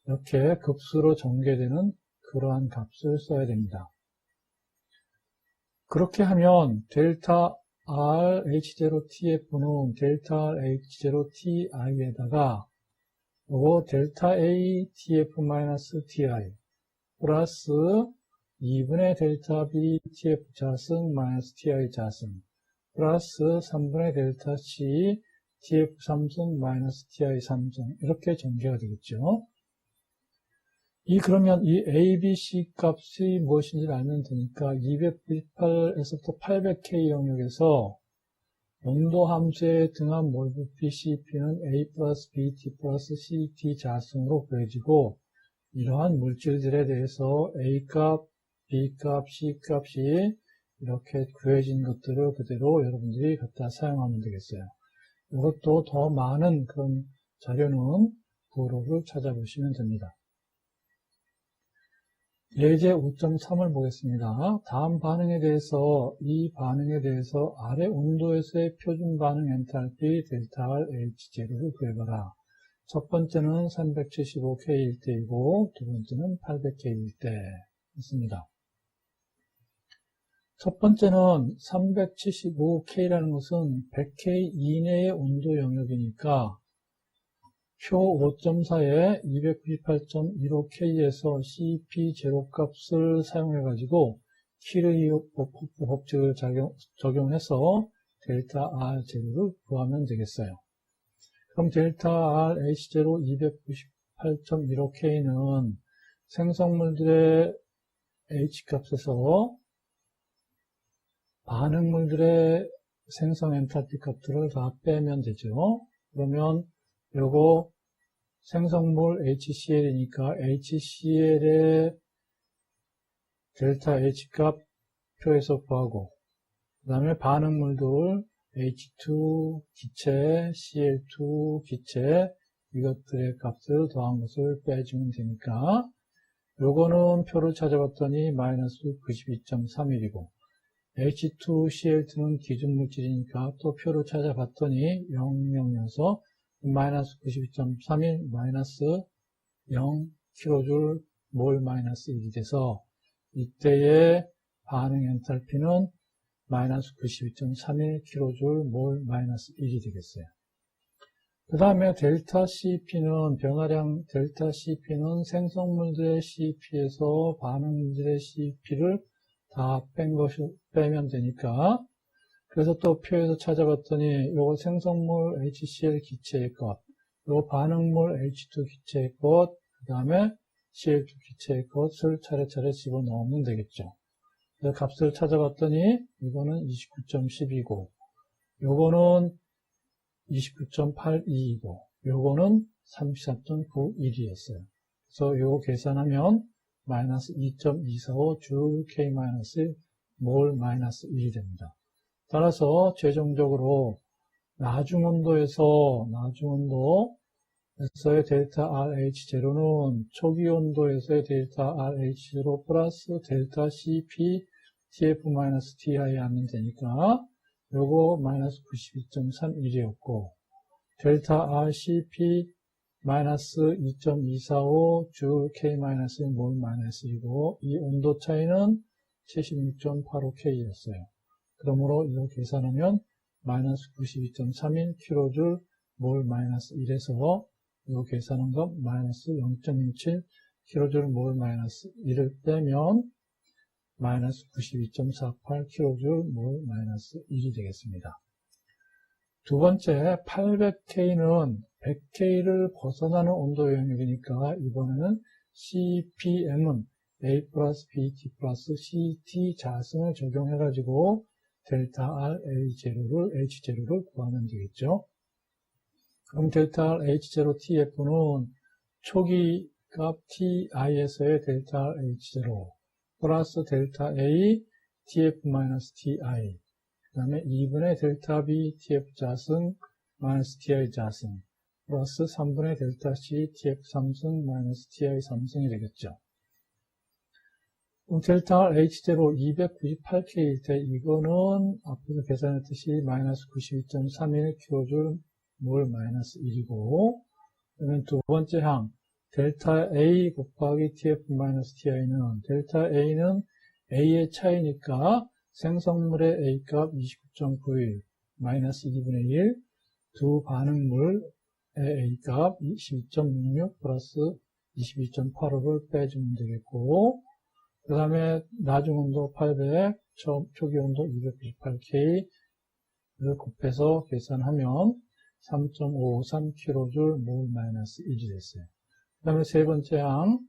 이렇게 급수로 전개되는 그러한 값을 써야 됩니다. 그렇게 하면 델타 RH0TF는 델타 H0TI에다가 요거 델타 A TF-TI 플러스 2분의 델타 B TF 자승 마이너스 TI 자승 플러스 3분의 델타 C TF 3승 마이너스 TI 3승 이렇게 전개가 되겠죠. 그러면 이 A, B, C 값이 무엇인지를 알면 되니까 298에서부터 800K 영역에서 온도 함수의 등압 몰 부피 CP는 A 플러스 BT 플러스 CT 자승으로 구해지고 이러한 물질들에 대해서 A 값, B 값, C 값이 이렇게 구해진 것들을 그대로 여러분들이 갖다 사용하면 되겠어요. 이것도 더 많은 그런 자료는 부록을 찾아보시면 됩니다. 예제 5.3을 보겠습니다. 다음 반응에 대해서 이 반응에 대해서 아래 온도에서의 표준 반응 엔탈피 델타 H0를 구해봐라. 첫 번째는 375K일 때이고 두 번째는 800K일 때 있습니다. 첫 번째는 375K라는 것은 100K 이내의 온도 영역이니까 표 5.4에 298.15K에서 CP0 값을 사용해가지고 키르히호프 법칙을 적용해서 델타 R0를 구하면 되겠어요. 그럼 델타 RH0 298.15K는 생성물들의 H값에서 반응물들의 생성 엔탈피 값들을 다 빼면 되죠. 그러면 요거 생성물 HCl이니까 HCl의 델타 H값 표에서 구하고 그 다음에 반응물들 H2 기체, Cl2 기체 이것들의 값을 더한 것을 빼주면 되니까 요거는 표를 찾아봤더니 마이너스 92.31이고 H2Cl2는 기준물질이니까 또 표를 찾아봤더니 0.0이어서 마이너스 92.31 마이너스 0kJ 몰 마이너스 1이 돼서 이때의 반응 엔탈피는 마이너스 92.31 kJ 몰 마이너스 1이 되겠어요. 그 다음에 델타 CP는 변화량 델타 CP는 생성물들의 CP에서 반응물들의 CP를 다 빼면 되니까 그래서 또 표에서 찾아봤더니 요거 생성물 HCl 기체의 것, 요거 반응물 H2 기체의 것, 그 다음에 Cl2 기체의 것을 차례차례 집어넣으면 되겠죠. 그래서 값을 찾아봤더니 이거는 29.12이고 요거는 29.82이고 요거는 34.91이었어요. 그래서 요거 계산하면 마이너스 2.245 줄 K 마이너스 몰 마이너스 1이 됩니다. 따라서 최종적으로 나중온도에서의 델타 RH0는 초기 온도에서의 델타 RH0 플러스 델타 CP TF-TI 하면 되니까 요거 마이너스 92.31이었고 델타 RCP 마이너스 2.245 K-1 몰 마이너스1이고 이 온도 차이는 76.85K였어요. 그러므로 이거 계산하면 마이너스 92.31 kJ 몰 마이너스 1에서 이거 계산한 건 마이너스 0.27 kJ 몰 마이너스 1을 빼면 마이너스 92.48 kJ 몰 마이너스 1이 되겠습니다. 두 번째 800K는 100K를 벗어나는 온도 영역이니까 이번에는 CPM은 A 플러스 BT 플러스 CT 자승을 적용해가지고 델타 R H0를 구하면 되겠죠. 그럼 델타 R H0 TF는 초기 값 TI에서의 델타 R H0 플러스 델타 A TF-TI 그 다음에 2분의 델타 B TF 자승 마이너스 TI 자승 플러스 3분의 델타 C TF 3승 마이너스 TI 3승이 되겠죠. 그럼 델타 H0 298K일 때 이거는 앞에서 계산했듯이 마이너스 92.31 kJ 몰 마이너스 1이고 그러면 두 번째 항 델타 A 곱하기 TF 마이너스 TI는 델타 A는 A의 차이니까 생성물의 A 값 29.91 마이너스 2분의 1 두 반응물의 A 값 22.66 플러스 22.85를 빼주면 되겠고 그 다음에 나중 온도 800, 초기 온도 298K를 곱해서 계산하면 3.553 kJ 몰 마이너스 1이 됐어요. 그 다음에 세 번째 항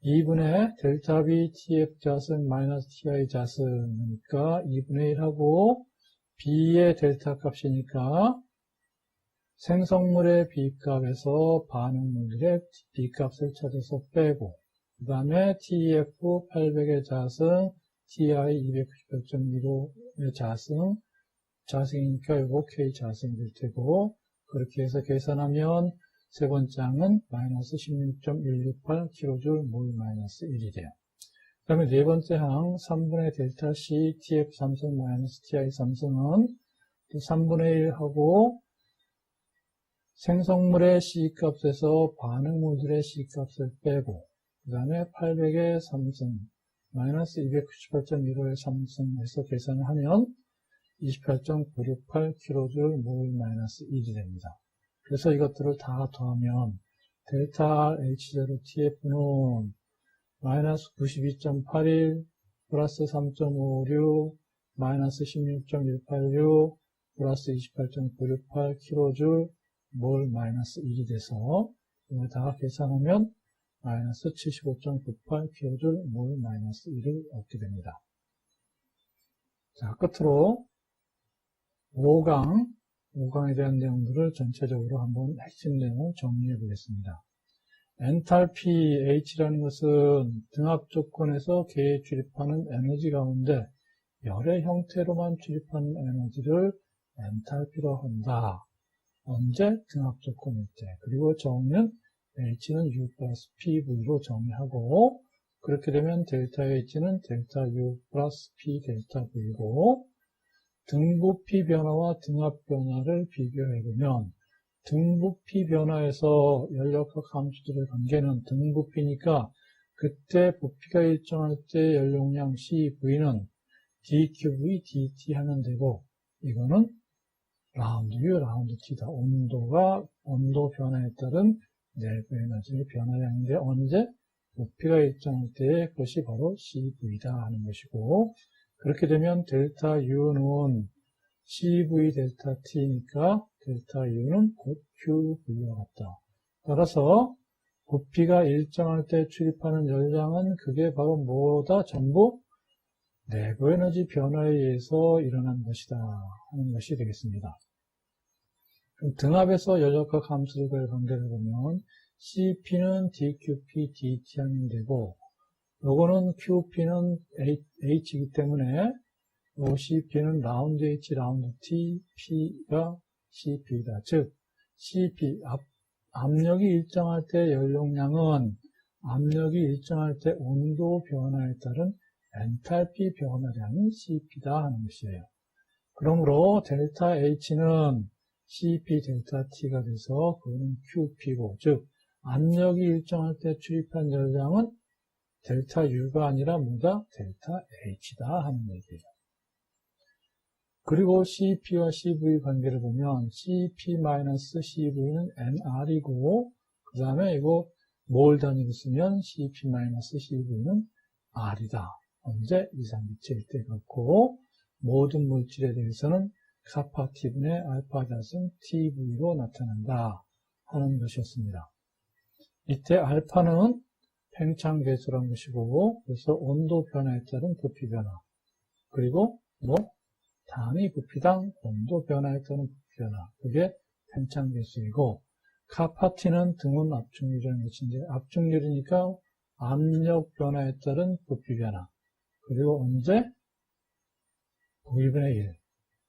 2분의 델타 B TF 자승 마이너스 TI 자승이니까 2분의 1하고 B의 델타 값이니까 생성물의 B 값에서 반응물들의 B 값을 찾아서 빼고 그 다음에 TF 800의 자승, TI 298.15의 자승이니까 이거 K 자승이 될 테고 그렇게 해서 계산하면 세 번째 항은 마이너스 16.168 kJ 몰 마이너스 1이 돼요. 그 다음에 네 번째 항 3분의 델타 C TF 3승 마이너스 TI 3승은 또 3분의 1하고 생성물의 C 값에서 반응물들의 C 값을 빼고 그 다음에 800의 3승 마이너스 298.15의 3승 해서 계산을 하면 28.968 kJ 몰 마이너스 1이 됩니다. 그래서 이것들을 다 더하면 델타 H0 TF는 마이너스 92.81 플러스 3.56 마이너스 16.186 플러스 28.968 kJ 몰 마이너스 1이 돼서 이걸 다 계산하면 마이너스 75.98 kJ 몰 마이너스 1을 얻게 됩니다. 자, 끝으로 5강에 대한 내용들을 전체적으로 한번 핵심 내용을 정리해 보겠습니다. 엔탈피 H라는 것은 등압 조건에서 계에 출입하는 에너지 가운데 열의 형태로만 출입하는 에너지를 엔탈피로 한다. 언제? 등압 조건일 때. 그리고 정의는 H는 U 플러스 PV로 정의하고 그렇게 되면 델타 H는 델타 U 플러스 P 델타 V고 등부피 변화와 등압 변화를 비교해보면 등부피 변화에서 연력학 함수들의 관계는 등부피니까 그때 부피가 일정할 때 연용량 CV는 dQV dt 하면 되고 이거는 라운드 U, 라운드 T다. 온도 변화에 따른 내부 에너지의 변화량인데 언제? 부피가 일정할 때 그것이 바로 CV다 하는 것이고 그렇게 되면 델타 U는 CV 델타 T니까 델타 U는 곧 QV와 같다. 따라서 부피가 일정할 때 출입하는 열량은 그게 바로 뭐다? 전부 내부 에너지 변화에 의해서 일어난 것이다 하는 것이 되겠습니다. 그럼 등압에서 연력학 함수들과의 관계를 보면 CP는 DQP, DT 하면 되고 요거는 QP는 H이기 때문에 CP는 라운드 H, 라운드 T, P가 CP다. 즉 CP, 압력이 일정할 때 연용량은 압력이 일정할 때 온도 변화에 따른 엔탈피 변화량이 CP다 하는 것이에요. 그러므로 델타 H는 CP 델타 T가 돼서 그거는 QP고, 즉 압력이 일정할 때 출입한 전량은 델타 U가 아니라 뭐다? 델타 H다 하는 얘기예요. 그리고 CP와 CV 관계를 보면 CP-CV는 NR이고 그 다음에 이거 몰 단위로 쓰면 CP-CV는 R이다. 언제? 이산기체일 때 그렇고 모든 물질에 대해서는 카파 T분의 알파 자승 TV로 나타난다 하는 것이었습니다. 이때 알파는 팽창계수라는 것이고 그래서 온도 변화에 따른 부피 변화 그리고 단위 부피당 온도 변화에 따른 부피 변화 그게 팽창계수이고 카파 T는 등온 압축률이라는 것인데 압축률이니까 압력 변화에 따른 부피 변화 그리고 언제? 9분의 1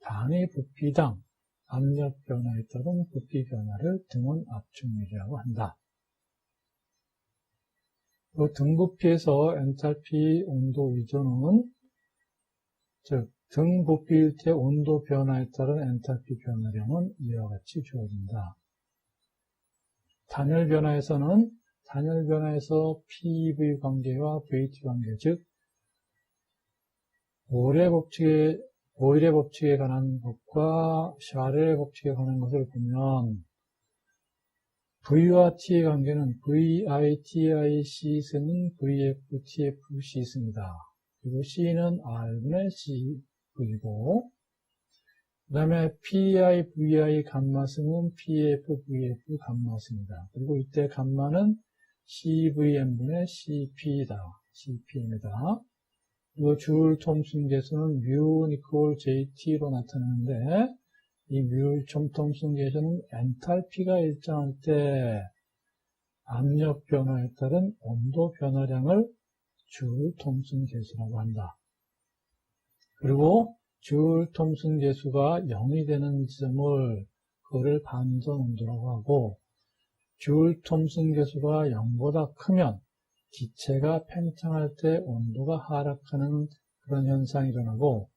단위 부피당 압력 변화에 따른 부피 변화를 등온 압축률이라고 한다. 등부피에서 엔탈피 온도 위전은 즉 등부피일 때 온도 변화에 따른 엔탈피 변화량은 이와 같이 주어진다. 단열 변화에서는 단열 변화에서 PV 관계와 VT 관계 즉 보일의 법칙에 관한 것과 샤렐의 법칙에 관한 것을 보면 V와 T의 관계는 VI, TI, C는 VF, TF, C입니다. 그리고 C는 R분의 CV고 그 다음에 PI, VI 감마승은 PF, VF 감마승입니다. 그리고 이때 감마는 CVM분의 CP이다. CP입니다. 그리고 줄 톰슨 계수는 뮤 니콜 JT로 나타나는데 이 뮤 톰슨 계수는 엔탈피가 일정할 때 압력 변화에 따른 온도 변화량을 줄 톰슨 계수라고 한다. 그리고 줄 톰슨 계수가 0이 되는 지점을 그거를 반전 온도라고 하고 줄 톰슨 계수가 0보다 크면 기체가 팽창할 때 온도가 하락하는 그런 현상이 일어나고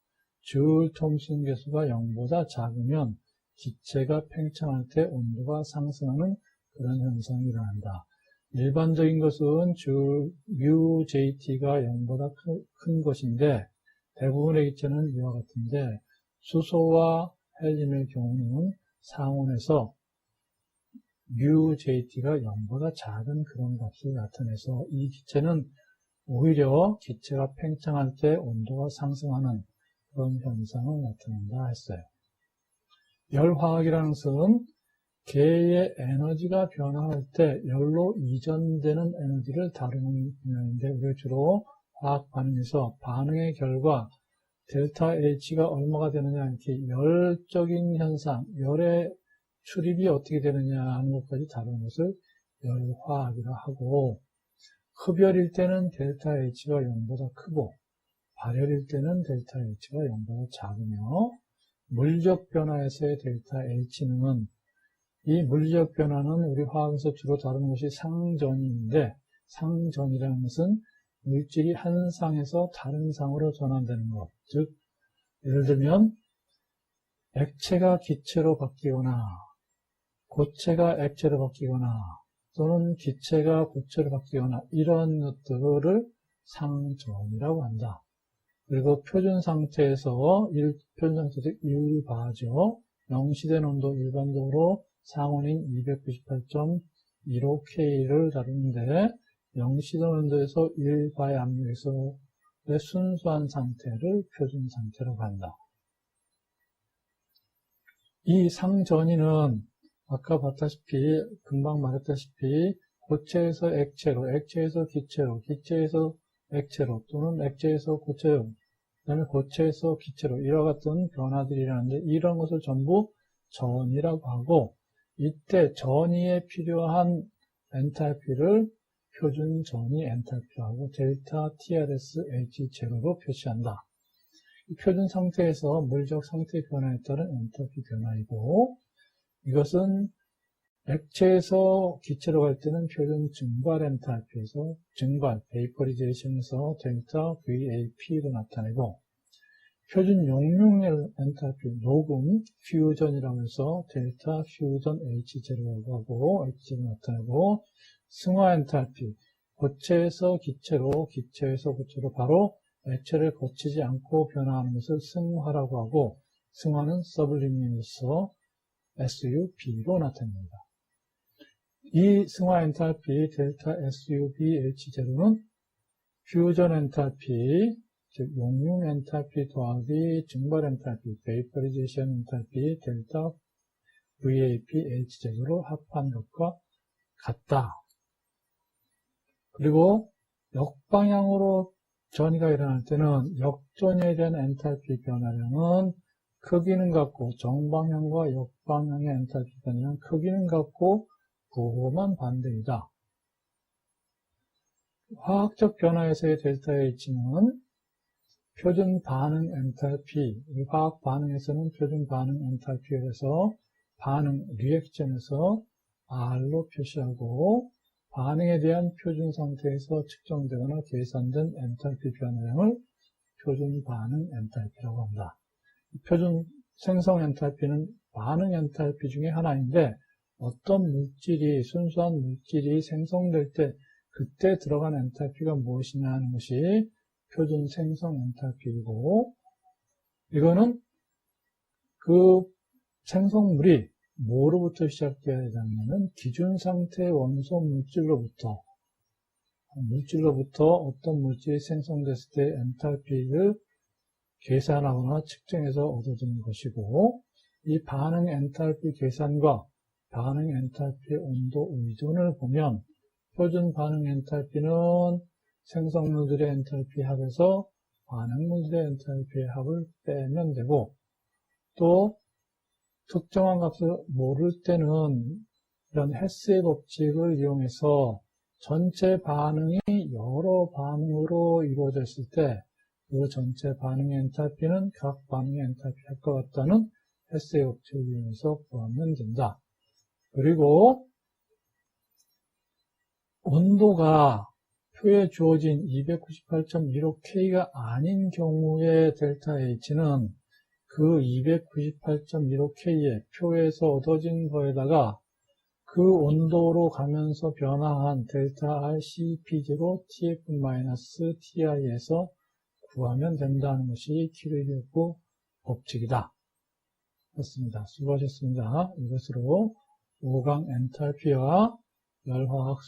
줄 톰슨 계수가 0보다 작으면 기체가 팽창할 때 온도가 상승하는 그런 현상이 일어난다. 일반적인 것은 줄 UJT가 0보다 큰 것인데 대부분의 기체는 이와 같은데 수소와 헬륨의 경우는 상온에서 UJT가 0보다 작은 그런 값을 나타내서 이 기체는 오히려 기체가 팽창할 때 온도가 상승하는 그런 현상을 나타낸다 했어요. 열화학이라는 것은 개의 에너지가 변화할 때 열로 이전되는 에너지를 다루는 분야인데 우리가 주로 화학 반응에서 반응의 결과 델타 H가 얼마가 되느냐 이렇게 열적인 현상, 열의 출입이 어떻게 되느냐 하는 것까지 다루는 것을 열화학이라 하고 흡열일 때는 델타 H가 0보다 크고 발열일 때는 델타 H가 0보다 작으며 물적 변화에서의 델타 H는 이 물적 변화는 우리 화학에서 주로 다루는 것이 상전인데 상전이라는 것은 물질이 한 상에서 다른 상으로 전환되는 것. 즉 예를 들면 액체가 기체로 바뀌거나 고체가 액체로 바뀌거나 또는 기체가 고체로 바뀌거나 이런 것들을 상전이라고 한다. 그리고 표준 상태에서 일바죠. 영시된 온도 일반적으로 상온인 298.15K를 다루는데 영시된 온도에서 일바의 압력에서의 순수한 상태를 표준 상태라고 한다. 이 상전이는 아까 봤다시피 금방 말했다시피 고체에서 액체로, 액체에서 기체로, 기체에서 액체로 또는 액체에서 고체로 그 다음에 고체에서 기체로 이와 같은 변화들이 일어나는데 이런 것을 전부 전이라고 하고 이때 전이에 필요한 엔탈피를 표준 전이 엔탈피하고 델타 TRS H0로 표시한다. 이 표준 상태에서 물적 상태 변화에 따른 엔탈피 변화이고 이것은 액체에서 기체로 갈 때는 표준 증발 엔탈피에서 증발, 베이퍼리제이션에서 델타 VAP로 나타내고 표준 용융 엔탈피, 녹음, 퓨전이라고 해서 델타 퓨전 H0라고 하고, H0 나타내고, 승화 엔탈피, 고체에서 기체로, 기체에서 고체로 바로 액체를 거치지 않고 변화하는 것을 승화라고 하고, 승화는 서블리미에서 SUB로 나타냅니다. 이 승화 엔탈피 델타 SUB H0는 퓨전 엔탈피, 즉 용융 엔탈피 더하기 증발 엔탈피, 베이퍼리제이션 엔탈피 델타 VAP H0로 합한 것과 같다. 그리고 역방향으로 전이가 일어날 때는 역전에 대한 엔탈피 변화량은 크기는 같고, 정방향과 역방향의 엔탈피 변화량은 크기는 같고 부호만 반대이다. 화학적 변화에서의 델타 H는 표준 반응 엔탈피, 화학 반응에서는 표준 반응 엔탈피에 해서 반응 리액션에서 R로 표시하고, 반응에 대한 표준 상태에서 측정되거나 계산된 엔탈피 변화량을 표준 반응 엔탈피라고 합니다. 표준 생성 엔탈피는 반응 엔탈피 중에 하나인데, 어떤 물질이, 순수한 물질이 생성될 때 그때 들어간 엔탈피가 무엇이냐 하는 것이 표준 생성 엔탈피이고, 이거는 그 생성물이 뭐로부터 시작돼야 되냐면 기준 상태의 원소 물질로부터 어떤 물질이 생성됐을 때 엔탈피를 계산하거나 측정해서 얻어지는 것이고, 이 반응 엔탈피 계산과 반응 엔탈피의 온도 의존을 보면 표준 반응 엔탈피는 생성물들의 엔탈피 합에서 반응물들의 엔탈피의 합을 빼면 되고, 또 특정한 값을 모를 때는 이런 헤스의 법칙을 이용해서 전체 반응이 여러 반응으로 이루어졌을 때 그 전체 반응의 엔탈피는 각 반응의 엔탈피 합과 같다는 헤스의 법칙을 이용해서 구하면 된다. 그리고 온도가 표에 주어진 298.15K가 아닌 경우의 델타 H는 그 298.15K의 표에서 얻어진 거에다가 그 온도로 가면서 변화한 델타 RCP0 TF-TI에서 구하면 된다는 것이 키르기오프 법칙이다. 그렇습니다. 수고하셨습니다. 이것으로 5강 엔탈피와 열화학